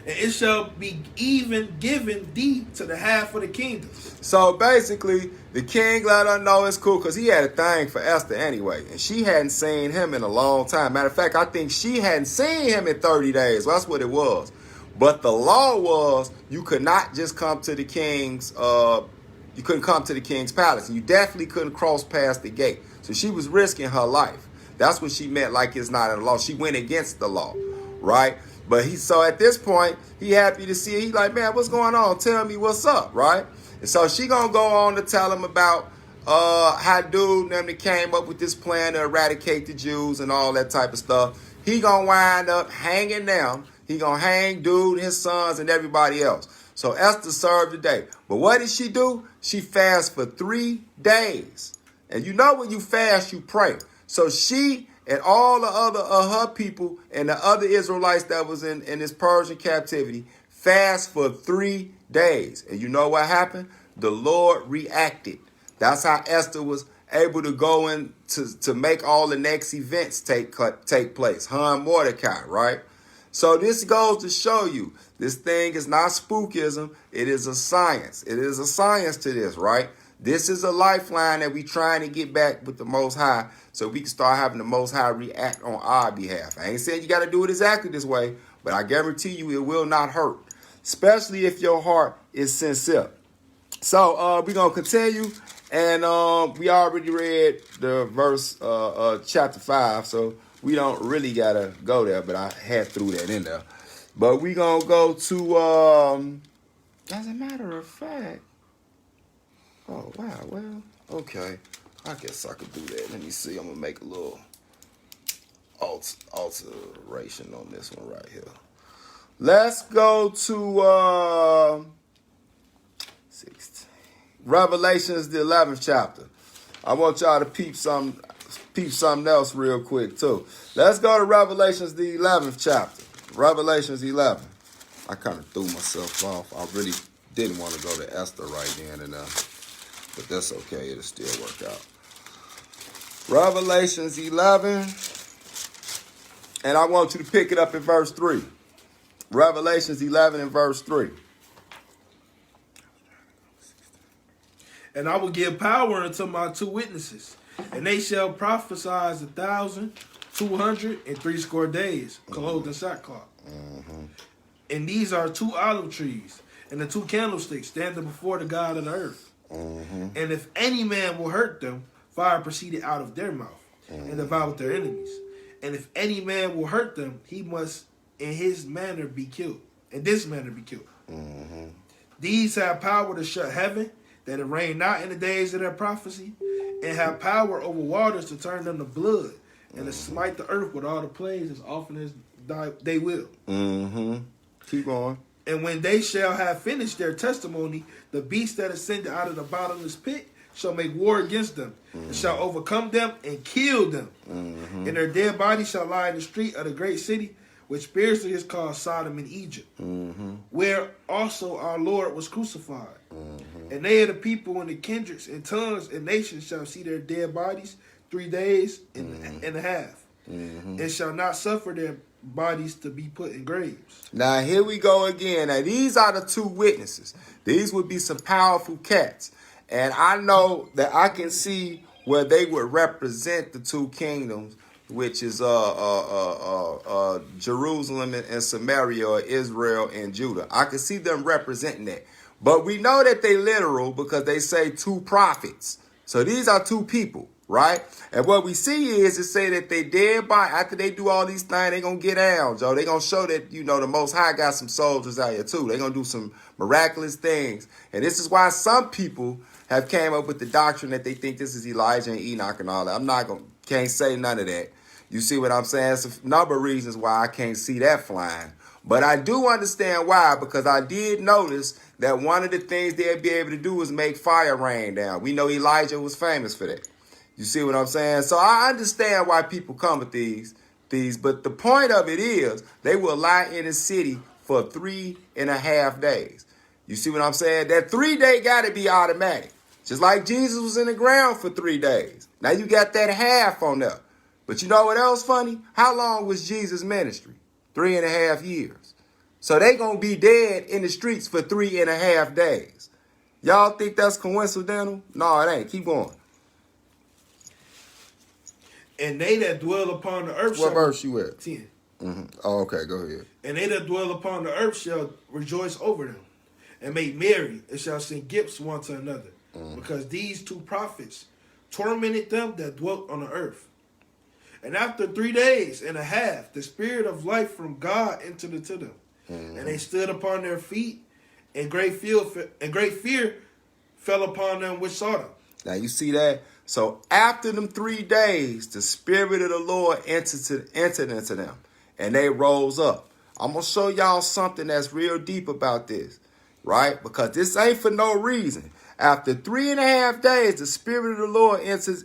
and it shall be even given thee to the half of the kingdom. So basically, the king let her know it's cool because he had a thing for Esther anyway. And she hadn't seen him in a long time. Matter of fact, I think she hadn't seen him in 30 days. Well, that's what it was. But the law was you could not just come to the king's, you couldn't come to the king's palace. You definitely couldn't cross past the gate. So she was risking her life. That's what she meant, like it's not in the law. She went against the law, right? But so at this point, he happy to see it. He like, man, what's going on? Tell me what's up, right? And so she gonna go on to tell him about how dude and them that came up with this plan to eradicate the Jews and all that type of stuff. He gonna wind up hanging them. He gonna hang dude, his sons, and everybody else. So Esther served the day. But what did she do? She fasted for 3 days. And you know when you fast, you pray. So she and all the other her people and the other Israelites that was in this Persian captivity fast for 3 days. And you know what happened? The Lord reacted. That's how Esther was able to go in to make all the next events take place. Her and Mordecai, right? So this goes to show you this thing is not spookism. It is a science. It is a science to this, right? This is a lifeline that we trying to get back with the Most High so we can start having the Most High react on our behalf. I ain't saying you got to do it exactly this way, but I guarantee you it will not hurt, especially if your heart is sincere. So we're going to continue, and we already read the verse, chapter 5, so we don't really got to go there, but I had threw that in there. But we're going to go to, as a matter of fact, oh, wow, well, okay. I guess I could do that. Let me see. I'm going to make a little alteration on this one right here. Let's go to 16. Revelations, the 11th chapter. I want y'all to peep something else real quick, too. Let's go to Revelations, the 11th chapter. Revelations 11. I kind of threw myself off. I really didn't want to go to Esther right then and but that's okay. It'll still work out. Revelations 11. And I want you to pick it up in verse 3. Revelations 11 and verse 3. And I will give power unto my 2 witnesses, and they shall prophesy 1,260 days, clothed in sackcloth. Mm-hmm. And these are 2 olive trees, and the 2 candlesticks standing before the God of the earth. Mm-hmm. And if any man will hurt them, fire proceeded out of their mouth, and devoured their enemies. And if any man will hurt them, he must in his manner be killed. In this manner be killed. Mm-hmm. These have power to shut heaven, that it rain not in the days of their prophecy, and have power over waters to turn them to blood, and to smite the earth with all the plagues as often as they will. Mm-hmm. Keep going. And when they shall have finished their testimony, the beast that ascended out of the bottomless pit shall make war against them, and shall overcome them and kill them. Mm-hmm. And their dead bodies shall lie in the street of the great city, which spiritually is called Sodom and Egypt, where also our Lord was crucified. Mm-hmm. And they are the people and the kindreds and tongues and nations shall see their dead bodies 3 days and a half, and shall not suffer their bodies to be put in graves. Now here we go again. Now these are the 2 witnesses. These would be some powerful cats. And I know that I can see where they would represent the 2 kingdoms, which is Jerusalem and Samaria, or Israel and Judah. I can see them representing that. But we know that they literal because they say 2 prophets. So these are 2 people, right? And what we see is it say that they dead by, after they do all these things, they going to get down, Joe. They going to show that, you know, the Most High got some soldiers out here too. They going to do some miraculous things. And this is why some people have came up with the doctrine that they think this is Elijah and Enoch and all that. Can't say none of that. You see what I'm saying? It's a number of reasons why I can't see that flying. But I do understand why, because I did notice that one of the things they'd be able to do is make fire rain down. We know Elijah was famous for that. You see what I'm saying? So I understand why people come with these. But the point of it is they will lie in the city for 3.5 days. You see what I'm saying? That 3-day got to be automatic. Just like Jesus was in the ground for 3 days. Now you got that half on there. But you know what else funny? How long was Jesus' ministry? 3.5 years. So they going to be dead in the streets for 3.5 days. Y'all think that's coincidental? No, it ain't. Keep going. And they that dwell upon the earth What verse you at? 10. Mm-hmm. Oh, okay. Go ahead. And they that dwell upon the earth shall rejoice over them, and make merry, and shall send gifts one to another. Because these two prophets tormented them that dwelt on the earth. And after 3 days and a half, the spirit of life from God entered into them. And they stood upon their feet, and great fear fell upon them which saw them. Now you see that? So after them 3 days, the Spirit of the Lord entered into them, and they rose up. I'm going to show y'all something that's real deep about this, right? Because this ain't for no reason. After 3.5 days, the Spirit of the Lord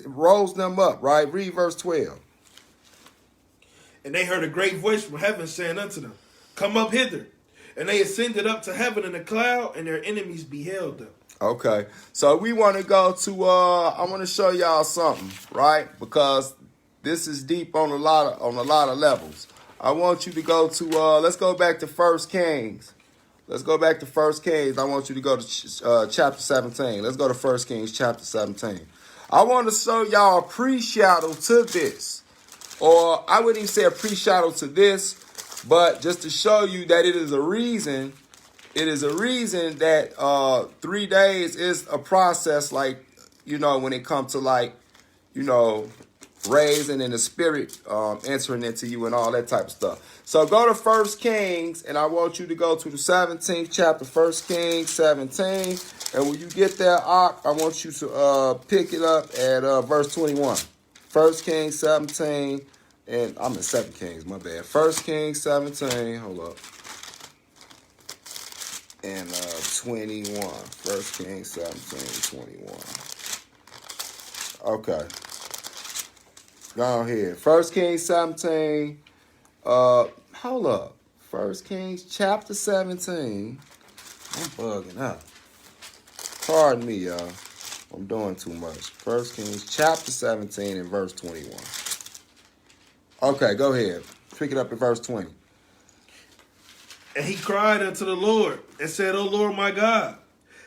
rose them up, right? Read verse 12. And they heard a great voice from heaven saying unto them, Come up hither. And they ascended up to heaven in a cloud, and their enemies beheld them. Okay, so we want to go to, I want to show y'all something, right? Because this is deep on a lot of levels. I want you to go to, let's go back to 1 Kings. Let's go back to 1 Kings. I want you to go to chapter 17. Let's go to 1 Kings chapter 17. I want to show y'all a pre-shadow to this. Or I wouldn't even say a pre-shadow to this, but just to show you that it is a reason. It is a reason that 3 days is a process, like, you know, when it comes to, like, you know, raising in the spirit entering into you and all that type of stuff. So go to 1 Kings, and I want you to go to the 17th chapter, 1 Kings 17. And when you get there, I want you to pick it up at verse 21. 1 Kings 17, and I'm in 2 Kings, my bad. 1 Kings 17, hold up. And 21. 1 Kings 17, 21. Okay. Go ahead. 1 Kings 17. Hold up. 1 Kings chapter 17. I'm bugging out. Pardon me, y'all. I'm doing too much. 1 Kings chapter 17 and verse 21. Okay, go ahead. Pick it up at verse 20. And he cried unto the Lord, and said, O Lord my God,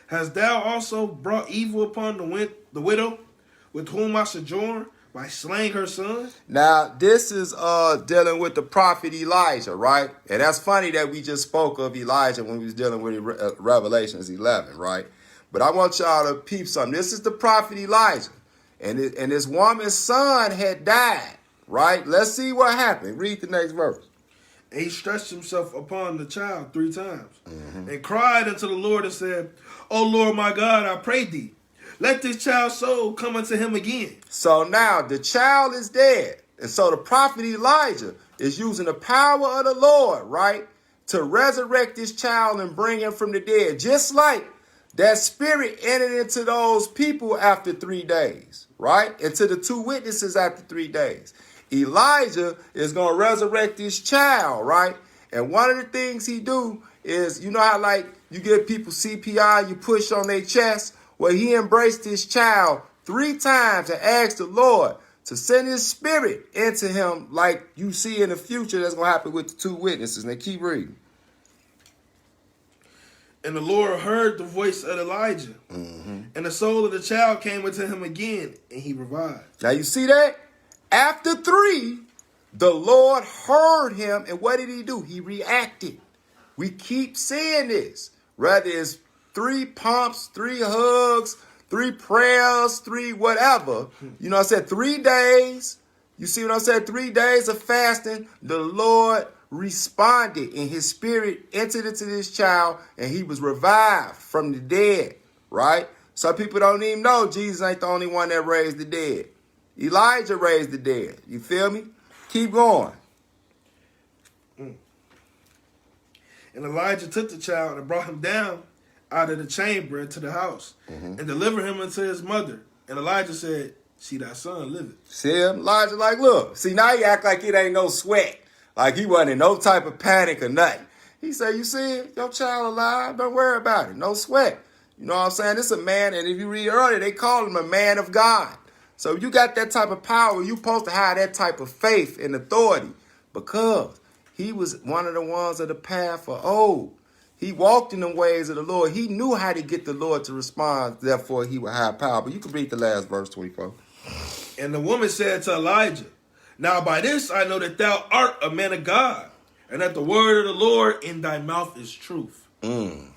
hast thou also brought evil upon the widow with whom I sojourn, by slaying her son? Now, this is dealing with the prophet Elijah, right? And that's funny that we just spoke of Elijah when we was dealing with Revelations 11, right? But I want y'all to peep something. This is the prophet Elijah. And this woman's son had died, right? Let's see what happened. Read the next verse. And he stretched himself upon the child 3 times, and cried unto the Lord and said, O Lord my God, I pray thee, let this child's soul come unto him again. So now the child is dead. And so the prophet Elijah is using the power of the Lord, right, to resurrect this child and bring him from the dead. Just like that spirit entered into those people after 3 days, right? Into the 2 witnesses after 3 days. Elijah is going to resurrect this child, right? And one of the things he do is, you know how, like, you give people CPR, you push on their chest? Well, he embraced this child 3 times and asked the Lord to send his spirit into him, like you see in the future that's going to happen with the 2 witnesses. And they keep reading. And the Lord heard the voice of Elijah, and the soul of the child came into him again, and he revived. Now you see that? After 3, the Lord heard him, and what did he do? He reacted. We keep seeing this. Whether it's 3 pumps, 3 hugs, 3 prayers, 3 whatever. You know what I said? 3 days. You see what I said? 3 days of fasting. The Lord responded, and his spirit entered into this child, and he was revived from the dead, right? Some people don't even know Jesus ain't the only one that raised the dead. Elijah raised the dead. You feel me? Keep going. And Elijah took the child and brought him down out of the chamber into the house, and delivered him unto his mother. And Elijah said, See, thy son liveth. See him? Elijah like, look. See, now he act like it ain't no sweat. Like he wasn't in no type of panic or nothing. He said, you see it? Your child alive. Don't worry about it. No sweat. You know what I'm saying? This is a man, and if you read earlier, they call him a man of God. So you got that type of power. You're supposed to have that type of faith and authority because He was one of the ones of the path of old. He walked in the ways of the Lord. He knew how to get the Lord to respond. Therefore, he would have power. But you can read the last verse, 24. And the woman said to Elijah, now by this I know that thou art a man of God, and that the word of the Lord in thy mouth is truth.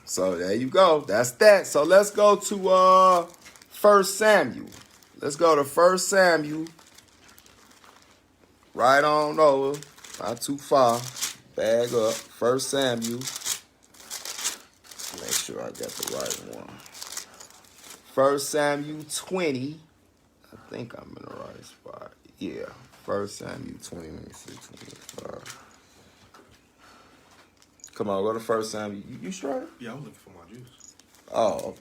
So there you go. That's that. So let's go to 1 Samuel. Let's go to 1 Samuel. Right on over. Not too far. Bag up. 1 Samuel. Make sure I got the right one. 1 Samuel 20. I think I'm in the right spot. Yeah. 1 Samuel 20. Let me see. 25. Come on, go to 1 Samuel. You straight? Yeah, I was looking for my juice. Oh.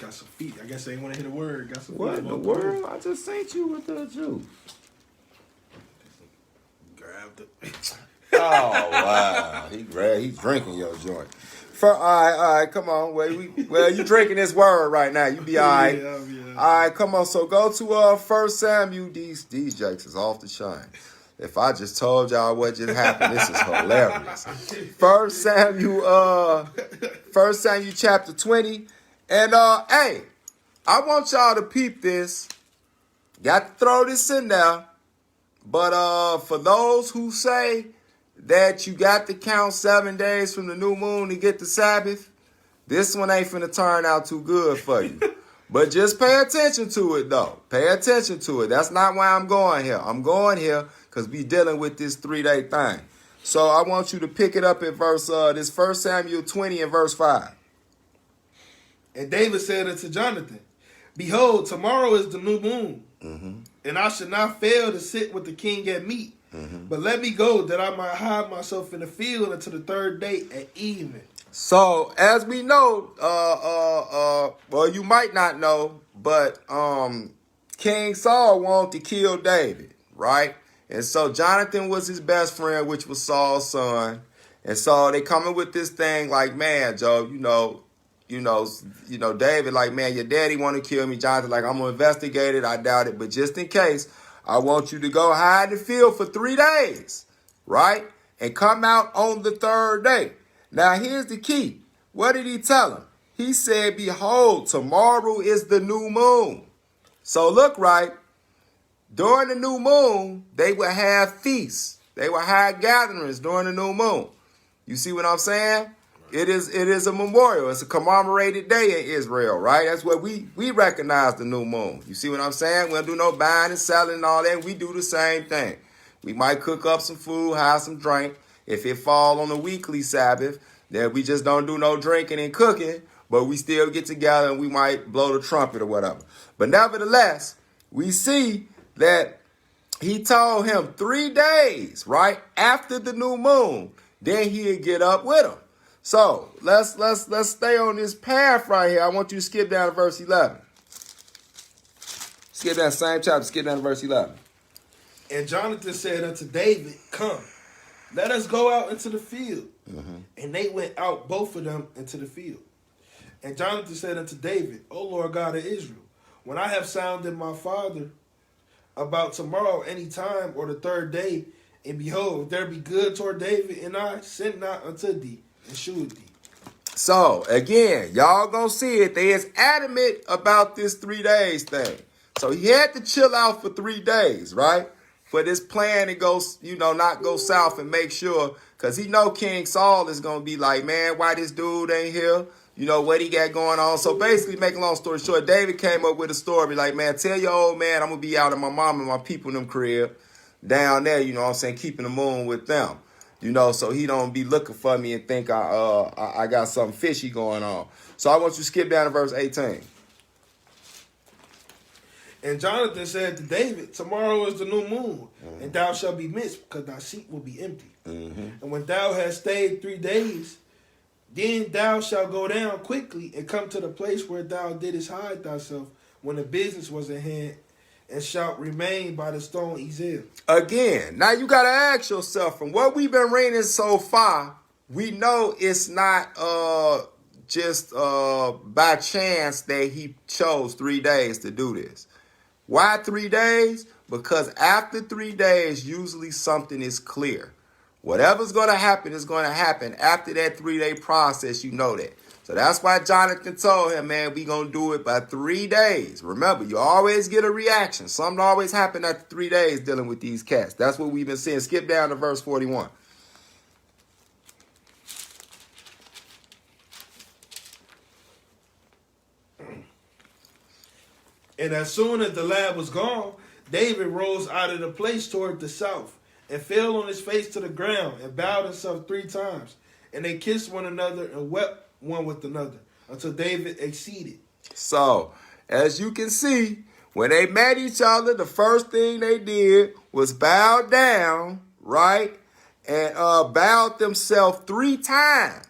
Got some feet. I guess they ain't want to hit a word. Got some What feet. in the world? I just sent you with the juice. Grabbed it. Oh, wow. He's drinking your joint. All right, come on. Well, you drinking this word right now. You be all right. Yeah. All right, come on. So go to 1 Samuel. These jakes is off the chain. If I just told y'all what just happened, this is hilarious. 1 Samuel chapter 20. And, hey, I want y'all to peep this. Got to throw this in there. But for those who say that you got to count 7 days from the new moon to get the Sabbath, this one ain't finna turn out too good for you. But just pay attention to it, though. Pay attention to it. That's not why I'm going here. I'm going here because we dealing with this 3-day thing. So I want you to pick it up at this 1 Samuel 20 and verse 5. And David said unto Jonathan, behold, tomorrow is the new moon, and I should not fail to sit with the king at meat. But let me go that I might hide myself in the field until the 3rd day at evening. So, as we know, well, you might not know, but King Saul wanted to kill David, right? And so Jonathan was his best friend, which was Saul's son. And so they coming with this thing like, man, Joe, David, like, man, your daddy want to kill me. Jonathan, like, I'm going to investigate it. I doubt it. But just in case, I want you to go hide in the field for 3 days, right? And come out on the 3rd day. Now, here's the key. What did he tell him? He said, behold, tomorrow is the new moon. So look, right, during the new moon, they would have feasts. They would have gatherings during the new moon. You see what I'm saying? It is a memorial. It's a commemorated day in Israel, right? That's what we recognize the new moon. You see what I'm saying? We don't do no buying and selling and all that. We do the same thing. We might cook up some food, have some drink. If it fall on a weekly Sabbath, then we just don't do no drinking and cooking, but we still get together and we might blow the trumpet or whatever. But nevertheless, we see that he told him 3 days, right, after the new moon, then he'd get up with him. So let's stay on this path right here. I want you to skip down to verse 11. Skip down same chapter, skip down to verse 11. And Jonathan said unto David, come, let us go out into the field. And they went out, both of them, into the field. And Jonathan said unto David, O Lord God of Israel, when I have sounded my father about tomorrow any time or the 3rd day, and behold, if there be good toward David, and I send not unto thee, and shew thee. So, again, y'all gonna see it. They is adamant about this 3 days thing. So he had to chill out for 3 days, right? For this plan to go, not go south and make sure, because he know King Saul is going to be like, man, why this dude ain't here? What he got going on. So basically, make a long story short, David came up with a story like, man, tell your old man I'm going to be out at my mom and my people in them crib down there, keeping the moon with them. So he don't be looking for me and think I got something fishy going on. So I want you to skip down to verse 18. And Jonathan said to David, tomorrow is the new moon, and thou shalt be missed, because thy seat will be empty. And when thou hast stayed 3 days, then thou shalt go down quickly and come to the place where thou didst hide thyself when the business was at hand, and shalt remain by the stone Ezel. Again, now you got to ask yourself, from what we've been reading so far, we know it's not just by chance that he chose 3 days to do this. Why 3 days? Because after 3 days, usually something is clear. Whatever's going to happen is going to happen after that 3-day process. You know that. So that's why Jonathan told him, man, we going to do it by 3 days. Remember, you always get a reaction. Something always happen after 3 days dealing with these cats. That's what we've been seeing. Skip down to verse 41. And as soon as the lad was gone, David rose out of the place toward the south and fell on his face to the ground and bowed himself 3 times. And they kissed one another and wept one with another until David exceeded. So, as you can see, when they met each other, the first thing they did was bow down, right? And bowed themselves 3 times.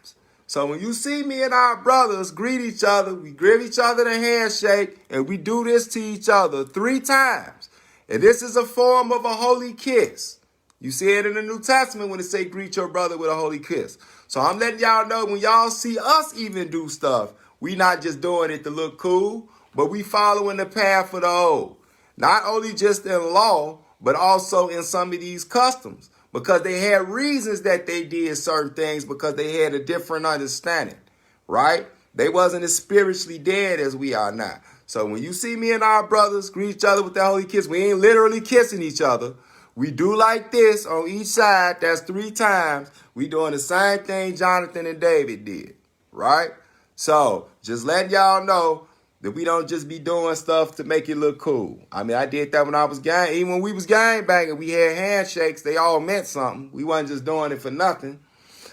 So when you see me and our brothers greet each other, we give each other the handshake, and we do this to each other 3 times. And this is a form of a holy kiss. You see it in the New Testament when it say greet your brother with a holy kiss. So I'm letting y'all know when y'all see us even do stuff, we not just doing it to look cool, but we following the path of the old. Not only just in law, but also in some of these customs. Because they had reasons that they did certain things because they had a different understanding, right? They wasn't as spiritually dead as we are now. So when you see me and our brothers greet each other with the holy kiss, we ain't literally kissing each other. We do like this on each side. That's 3 times. We doing the same thing Jonathan and David did, right? So just letting y'all know that we don't just be doing stuff to make it look cool. I mean, I did that when I was gang. Even when we was gang banging, we had handshakes. They all meant something. We wasn't just doing it for nothing.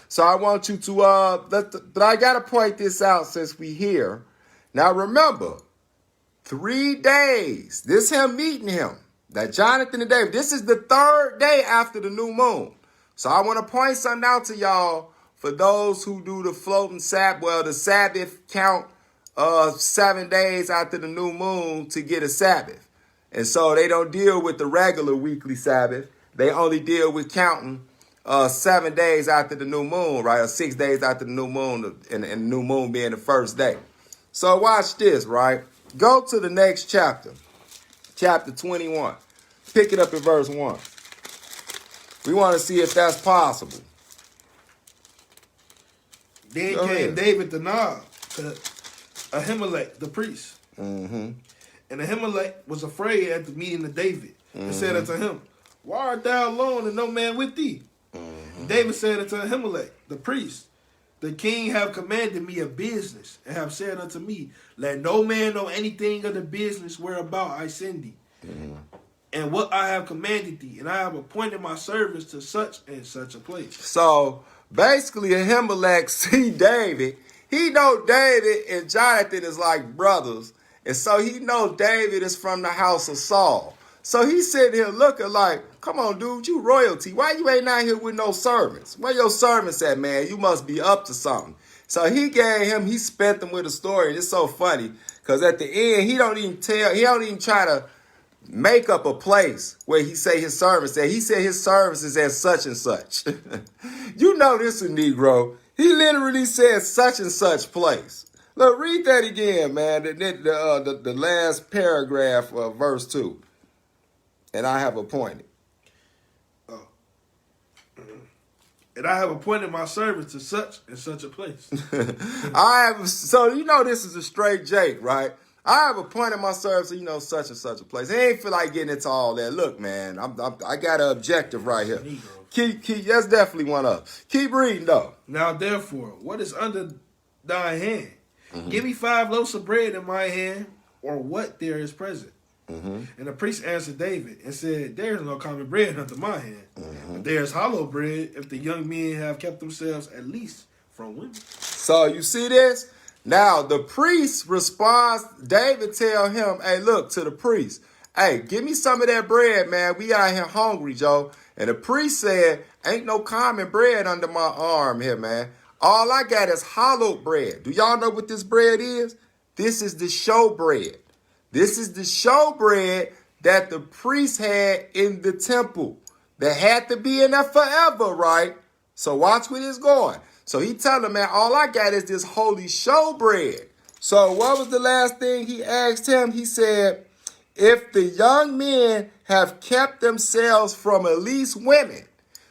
So I want you to, but I got to point this out since we here. Now remember, 3 days. This him meeting him. That Jonathan and David. This is the 3rd day after the new moon. So I want to point something out to y'all for those who do the floating Sabbath. Well, the Sabbath count 7 days after the new moon to get a Sabbath. And so they don't deal with the regular weekly Sabbath. They only deal with counting 7 days after the new moon, right? Or 6 days after the new moon, and the new moon being the first day. So watch this, right? Go to the next chapter, chapter 21. Pick it up in verse 1. We want to see if that's possible. Then Go came ahead. David to Nob, to Ahimelech, the priest. Mm-hmm. And Ahimelech was afraid at the meeting of David, and said unto him, Why art thou alone and no man with thee? David said unto Ahimelech, the priest, The king have commanded me a business, and have said unto me, Let no man know anything of the business whereabout I send thee, and what I have commanded thee, and I have appointed my servants to such and such a place. So basically, Ahimelech see David. He know David and Jonathan is like brothers. And so he know David is from the house of Saul. So he sitting here looking like, come on, dude, you royalty. Why you ain't out here with no servants? Where your servants at, man? You must be up to something. So he spent them with a story. And it's so funny because at the end, he don't even try to make up a place where he say his servants at. He said his service is at such and such. You know this a Negro. He literally said such and such place. Look, read that again, man. The last paragraph of verse 2. And I have appointed. And I have appointed my servants to such and such a place. So you know this is a straight Jake, right? I have appointed my servants to, such and such a place. He ain't feel like getting into all that. Look, man, I got an objective right here. Keep, that's definitely one up. Keep reading, though. Now, therefore, what is under thy hand? Give me 5 loaves of bread in my hand, or what there is present. And the priest answered David and said, There is no common bread unto my hand, but there is hollow bread if the young men have kept themselves at least from women. So you see this? Now the priest responds, David tell him, hey, look, to the priest, hey, give me some of that bread, man. We out here hungry, Joe. And the priest said, ain't no common bread under my arm here, man. All I got is hollowed bread. Do y'all know what this bread is? This is the show bread. This is the show bread that the priest had in the temple. That had to be in there forever, right? So watch where this going. So he tell him, man, all I got is this holy show bread. So what was the last thing he asked him? He said, if the young men have kept themselves from at least women.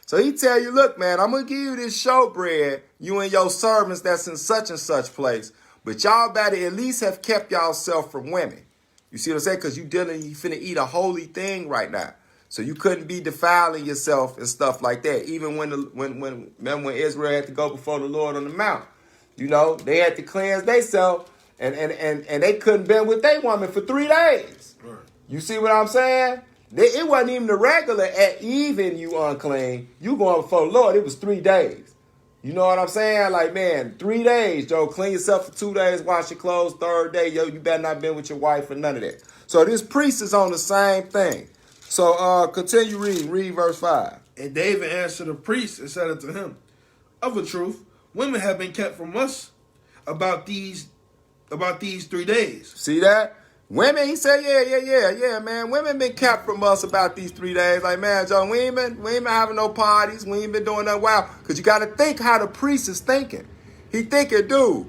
So he tell you, look, man, I'm going to give you this showbread, you and your servants that's in such and such place. But y'all better at least have kept yourself from women. You see what I'm saying? Because you finna eat a holy thing right now. So you couldn't be defiling yourself and stuff like that. Even remember when Israel had to go before the Lord on the mount. You know, they had to cleanse themselves and they couldn't be with their woman for 3 days. Right. You see what I'm saying? It wasn't even the regular at even you unclean. You going before the Lord. It was 3 days. You know what I'm saying? Like, man, 3 days, Joe. Clean yourself for 2 days, wash your clothes. 3rd day, yo, you better not been with your wife or none of that. So this priest is on the same thing. So continue reading. Read verse 5. And David answered the priest and said unto him, of a truth, women have been kept from us about these 3 days. See that? Women, he said, yeah, man. Women been kept from us about these 3 days. Like, man, Joe, we ain't been having no parties. We ain't been doing nothing wild. Because you got to think how the priest is thinking. He thinking, dude,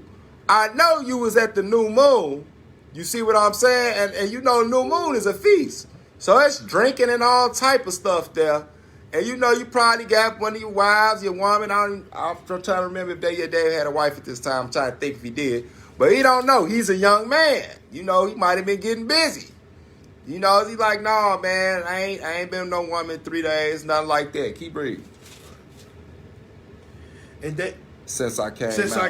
I know you was at the new moon. You see what I'm saying? And you know, new moon is a feast. So it's drinking and all type of stuff there. And you know, you probably got one of your wives, your woman. I'm trying to remember if your dad had a wife at this time. I'm trying to think if he did. But he don't know. He's a young man. You know, he might have been getting busy. You know, he's like, no, man, I ain't been with no woman in 3 days, nothing like that. Keep reading. And that Since I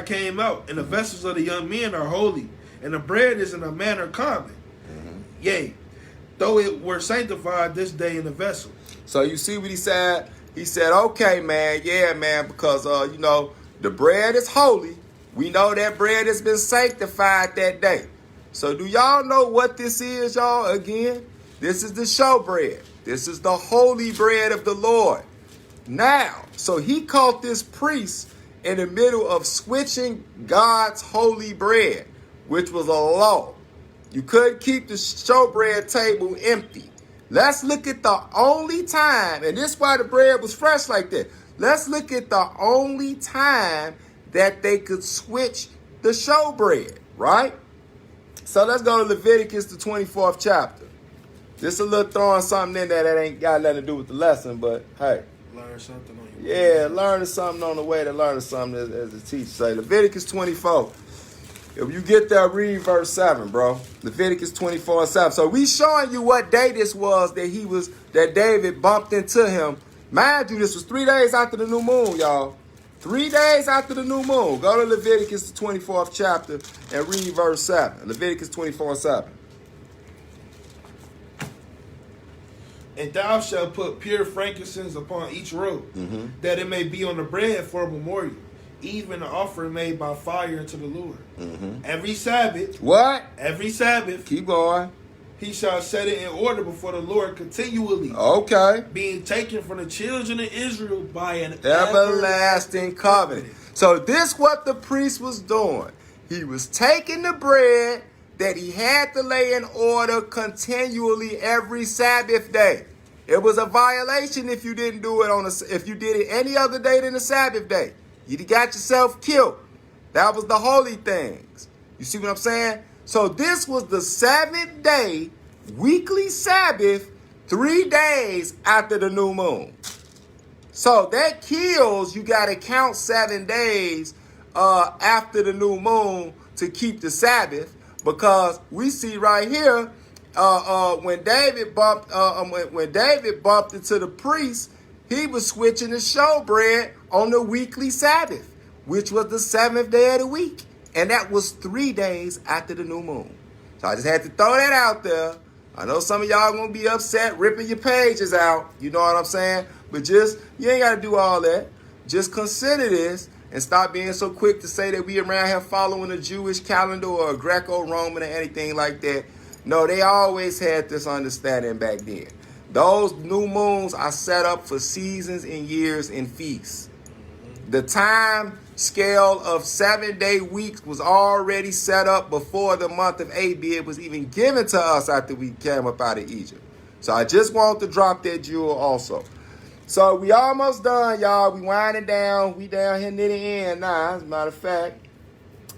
came out. And the vessels of the young men are holy, and the bread is in a manner common. Mm-hmm. Yea, though it were sanctified this day in the vessel. So you see what he said? He said, okay, man, yeah, man, because, you know, the bread is holy. We know that bread has been sanctified that day. So do y'all know what this is, y'all? Again, this is the showbread. This is the holy bread of the Lord. Now, so he caught this priest in the middle of switching God's holy bread, which was a law. You couldn't keep the showbread table empty. Let's look at the only time, and this is why the bread was fresh like that. Let's look at the only time that they could switch the showbread, right? So let's go to Leviticus, the 24th chapter. Just a little throwing something in there that ain't got nothing to do with the lesson, but hey. Learn something on your way. Yeah, learning something on the way to learning something, as the teacher say. Leviticus 24. If you get there, read verse 7, bro. Leviticus 24:7. So we showing you what day this was that David bumped into him. Mind you, this was 3 days after the new moon, y'all. 3 days after the new moon. Go to Leviticus, the 24th chapter, and read verse 7. Leviticus 24:7. And thou shalt put pure frankincense upon each robe, that it may be on the bread for a memorial, even an offering made by fire unto the Lord. Every Sabbath. What? Every Sabbath. Keep going. He shall set it in order before the Lord continually. Okay. Being taken from the children of Israel by an Everlasting covenant. So this what the priest was doing. He was taking the bread that he had to lay in order continually every Sabbath day. It was a violation if you didn't do it if you did it any other day than the Sabbath day. You got yourself killed. That was the holy things. You see what I'm saying? So this was the 7th day, weekly Sabbath, 3 days after the new moon. So that kills, you got to count 7 days after the new moon to keep the Sabbath, because we see right here when David bumped into the priest, he was switching the showbread on the weekly Sabbath, which was the 7th day of the week. And that was 3 days after the new moon. So I just had to throw that out there. I know some of y'all going to be upset ripping your pages out. You know what I'm saying? But you ain't got to do all that. Just consider this and stop being so quick to say that we around here following a Jewish calendar or a Greco-Roman or anything like that. No, they always had this understanding back then. Those new moons are set up for seasons and years and feasts. The time scale of 7-day weeks was already set up before the month of Abib was even given to us after we came up out of Egypt. So I just want to drop that jewel also. So we almost done, y'all. We winding down. We down here near the end now, as a matter of fact.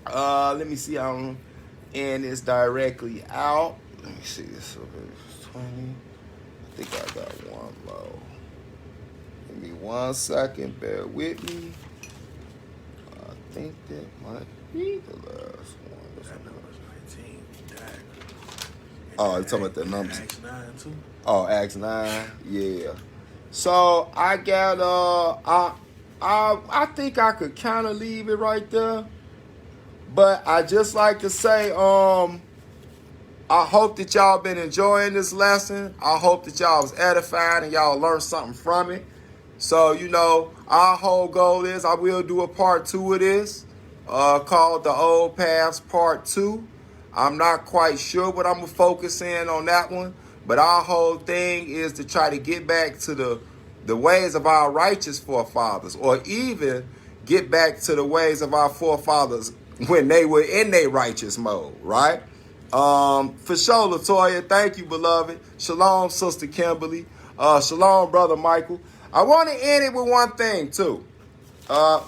Let me see how I'm end this directly out. Let me see this. 20. I think I got one more. Give me 1 second. Bear with me. I think that might be the last one. That number's 19. Oh, you talking about the numbers? Acts 9 too. Oh, Acts 9. Yeah. So I got I think I could kind of leave it right there. But I just like to say, I hope that y'all been enjoying this lesson. I hope that y'all was edified and y'all learned something from it. So, our whole goal is I will do a part 2 of this, called The Old Paths Part 2. I'm not quite sure what I'm going to focus in on that one. But our whole thing is to try to get back to the ways of our righteous forefathers, or even get back to the ways of our forefathers when they were in their righteous mode, right? For sure, Latoya, thank you, beloved. Shalom, Sister Kimberly. Shalom, Brother Michael. I want to end it with one thing, too.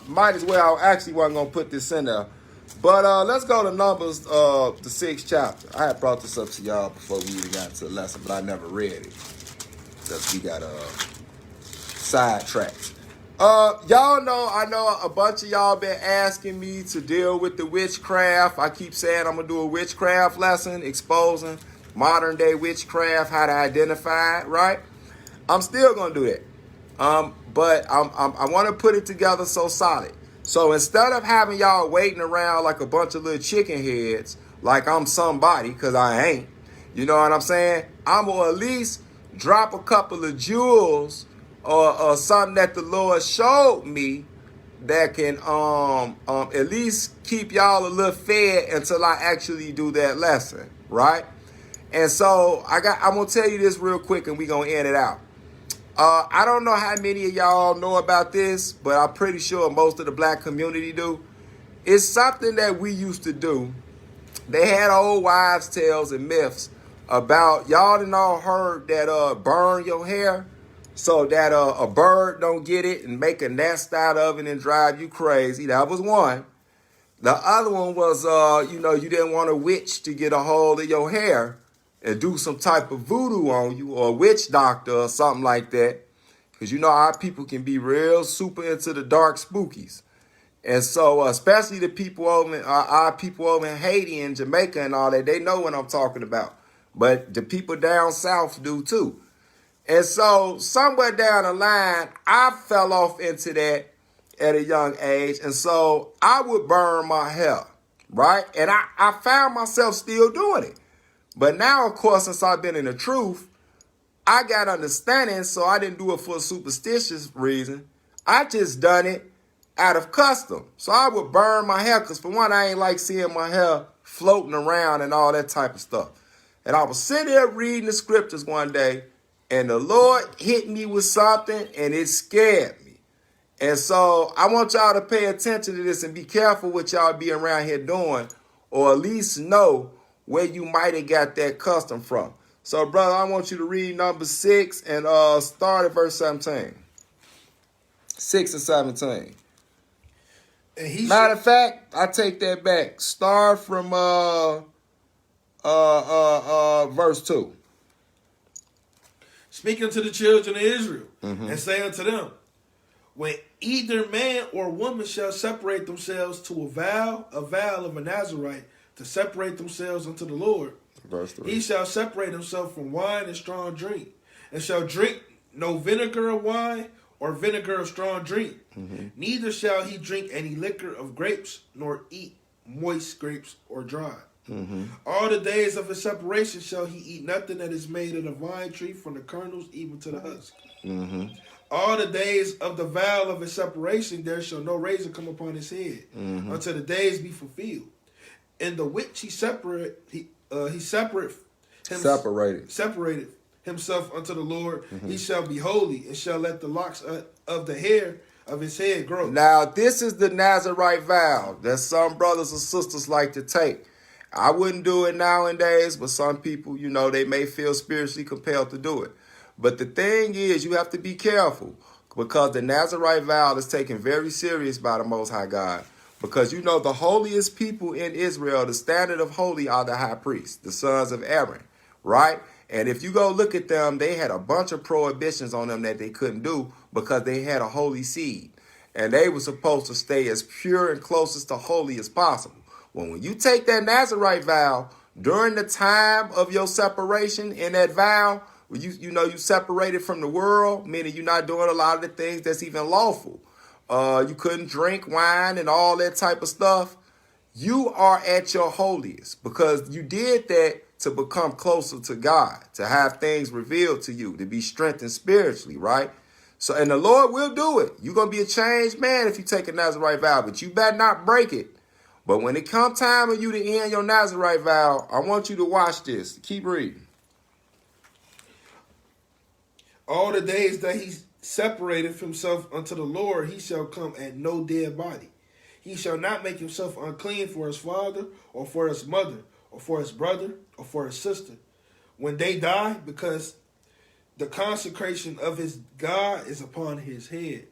Might as well, I actually wasn't going to put this in there. But let's go to Numbers, the 6th chapter. I had brought this up to y'all before we even got into the lesson, but I never read it because we got sidetracked. Y'all know, I know a bunch of y'all been asking me to deal with the witchcraft. I keep saying I'm going to do a witchcraft lesson, exposing modern day witchcraft, how to identify it, right? I'm still going to do that. But I want to put it together so solid. So instead of having y'all waiting around like a bunch of little chicken heads, like I'm somebody, because I ain't, you know what I'm saying? I'm going to at least drop a couple of jewels or something that the Lord showed me that can at least keep y'all a little fed until I actually do that lesson, right? And so I'm going to tell you this real quick and we're going to end it out. I don't know how many of y'all know about this, but I'm pretty sure most of the black community do. It's something that we used to do. They had old wives' tales and myths about, y'all done all heard that burn your hair so that a bird don't get it and make a nest out of it and drive you crazy. That was one. The other one was, you didn't want a witch to get a hold of your hair and do some type of voodoo on you, or a witch doctor or something like that. Because our people can be real super into the dark spookies. And so especially the people our people over in Haiti and Jamaica and all that, they know what I'm talking about. But the people down south do too. And so somewhere down the line, I fell off into that at a young age. And so I would burn my hair, right? And I found myself still doing it. But now, of course, since I've been in the truth, I got understanding, so I didn't do it for a superstitious reason. I just done it out of custom. So I would burn my hair, because for one, I ain't like seeing my hair floating around and all that type of stuff. And I was sitting there reading the scriptures one day, and the Lord hit me with something, and it scared me. And so I want y'all to pay attention to this and be careful what y'all be around here doing, or at least know where you might have got that custom from. So, brother, I want you to read number 6 and start at verse 17. 6 and 17. And Matter of fact, I take that back. Start from verse 2. Speaking to the children of Israel, and say unto them, when either man or woman shall separate themselves to a vow of a Nazarite, to separate themselves unto the Lord, Verse 3. he shall separate himself from wine and strong drink, and shall drink no vinegar of wine or vinegar of strong drink. Neither shall he drink any liquor of grapes, nor eat moist grapes or dry. All the days of his separation shall he eat nothing that is made of the vine tree, from the kernels even to the husk. All the days of the vow of his separation, there shall no razor come upon his head, until the days be fulfilled. In the which he separated himself unto the Lord, he shall be holy, and shall let the locks of the hair of his head grow. Now, this is the Nazarite vow that some brothers and sisters like to take. I wouldn't do it nowadays, but some people, they may feel spiritually compelled to do it. But the thing is, you have to be careful, because the Nazarite vow is taken very serious by the Most High God. Because the holiest people in Israel, the standard of holy, are the high priests, the sons of Aaron, right? And if you go look at them, they had a bunch of prohibitions on them that they couldn't do because they had a holy seed. And they were supposed to stay as pure and closest to holy as possible. Well, when you take that Nazirite vow, during the time of your separation in that vow, you separated from the world, meaning you're not doing a lot of the things that's even lawful. You couldn't drink wine and all that type of stuff. You are at your holiest because you did that to become closer to God, to have things revealed to you, to be strengthened spiritually, right? So, and the Lord will do it. You're going to be a changed man if you take a Nazirite vow, but you better not break it. But when it comes time for you to end your Nazirite vow, I want you to watch this. Keep reading. All the days that he separated himself unto the Lord, he shall come at no dead body. He shall not make himself unclean for his father, or for his mother, or for his brother, or for his sister, when they die, because the consecration of his God is upon his head.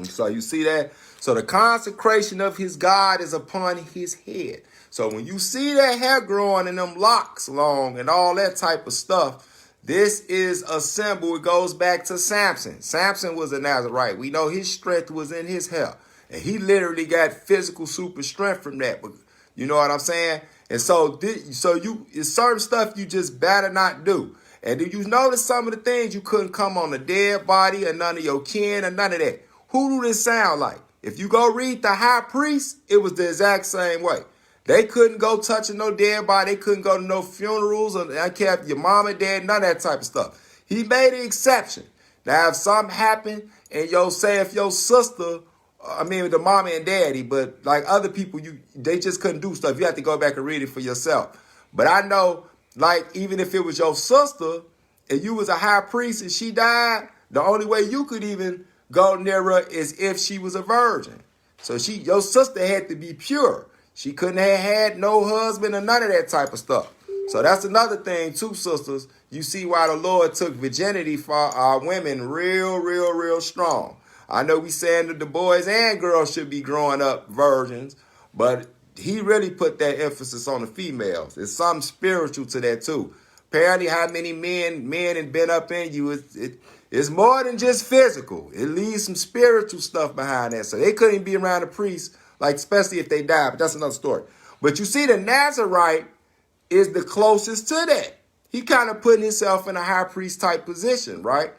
So you see that? So the consecration of his God is upon his head. So when you see that hair growing and them locks long and all that type of stuff, this is a symbol. It goes back to Samson. Samson was a Nazirite. We know his strength was in his hair. And he literally got physical super strength from that. But you know what I'm saying? And so it's certain stuff you just better not do. And do you notice some of the things? You couldn't come on a dead body or none of your kin or none of that. Who do this sound like? If you go read the high priest, it was the exact same way. They couldn't go touching no dead body. They couldn't go to no funerals or I kept your mom and dad, none of that type of stuff. He made an exception. Now, if something happened and if your sister, the mama and daddy, but like other people, they just couldn't do stuff. You have to go back and read it for yourself. But I know, like, even if it was your sister and you was a high priest and she died, the only way you could even go near her is if she was a virgin. So your sister had to be pure. She couldn't have had no husband or none of that type of stuff. So that's another thing too, sisters. You see why the Lord took virginity for our women real strong. I know we saying that the boys and girls should be growing up virgins, but he really put that emphasis on the females. There's something spiritual to that too. Apparently how many men have been up in you, it's more than just physical. It leaves some spiritual stuff behind that. So they couldn't be around a priest, like especially if they died, but that's another story. But you see the Nazirite is the closest to that. He kind of putting himself in a high priest type position, right?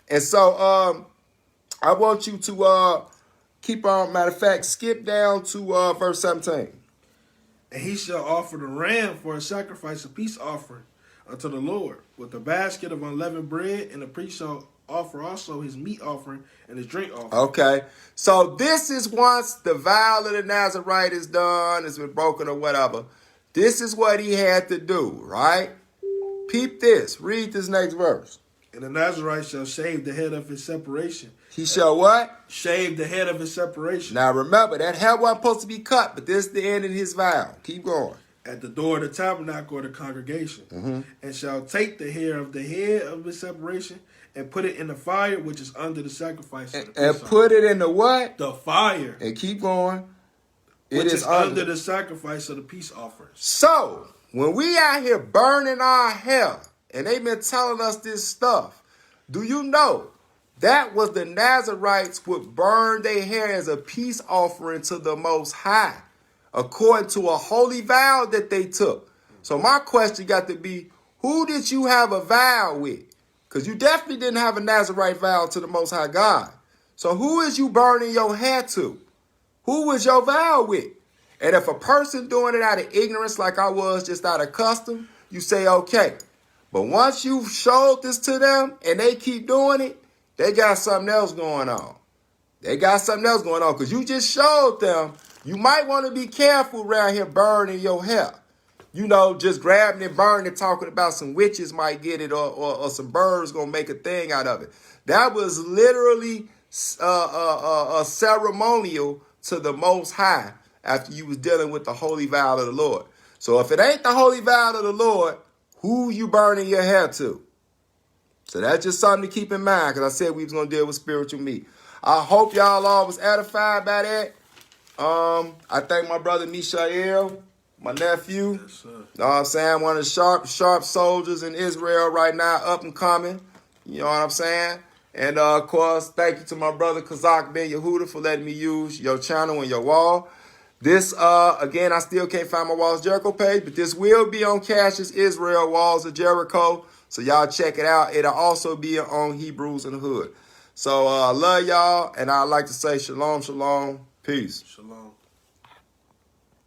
And so I want you to keep on, matter of fact, skip down to verse 17. And he shall offer the ram for a sacrifice of peace offering unto the Lord, with a basket of unleavened bread, and the priest shall offer also his meat offering and his drink offering. Okay, so this is once the vow of the Nazirite is done, it's been broken or whatever. This is what he had to do, right? Peep this. Read this next verse. And the Nazirite shall shave the head of his separation. He shall what? Shave the head of his separation. Now remember, that hair wasn't supposed to be cut, but this is the end of his vow. Keep going. At the door of the tabernacle or the congregation. And shall take the hair of the head of his separation and put it in the fire which is under the sacrifice. And put it in the what? The fire. And keep going. It is under the sacrifice of the peace offerings. So, when we out here burning our hair, and they've been telling us this stuff, do you know that was the Nazirites would burn their hair as a peace offering to the Most High, according to a holy vow that they took. So my question got to be, who did you have a vow with? Because you definitely didn't have a Nazirite vow to the Most High God. So who is you burning your hair to? Who was your vow with? And if a person doing it out of ignorance like I was, just out of custom, you say, okay. But once you've showed this to them and they keep doing it, they got something else going on. They got something else going on because you just showed them. You might want to be careful around here burning your hair. You know, just grabbing and burning and talking about some witches might get it or some birds going to make a thing out of it. That was literally a ceremonial to the Most High after you was dealing with the holy vow of the Lord. So if it ain't the holy vow of the Lord, who you burning your hair to? So that's just something to keep in mind because I said we was going to deal with spiritual meat. I hope y'all all was edified by that. I thank my brother Mishael. my nephew. Yes, sir. Know what I'm saying? One of the sharp soldiers in Israel right now, up and coming. You know what I'm saying? And of course, thank you to my brother Kazak Ben Yehuda for letting me use your channel and your wall. This, again, I still can't find my Walls of Jericho page, but this will be on Cash's Israel Walls of Jericho. So y'all check it out. It'll also be on Hebrews in the Hood. So I love y'all, and I'd like to say shalom, shalom, peace. Shalom.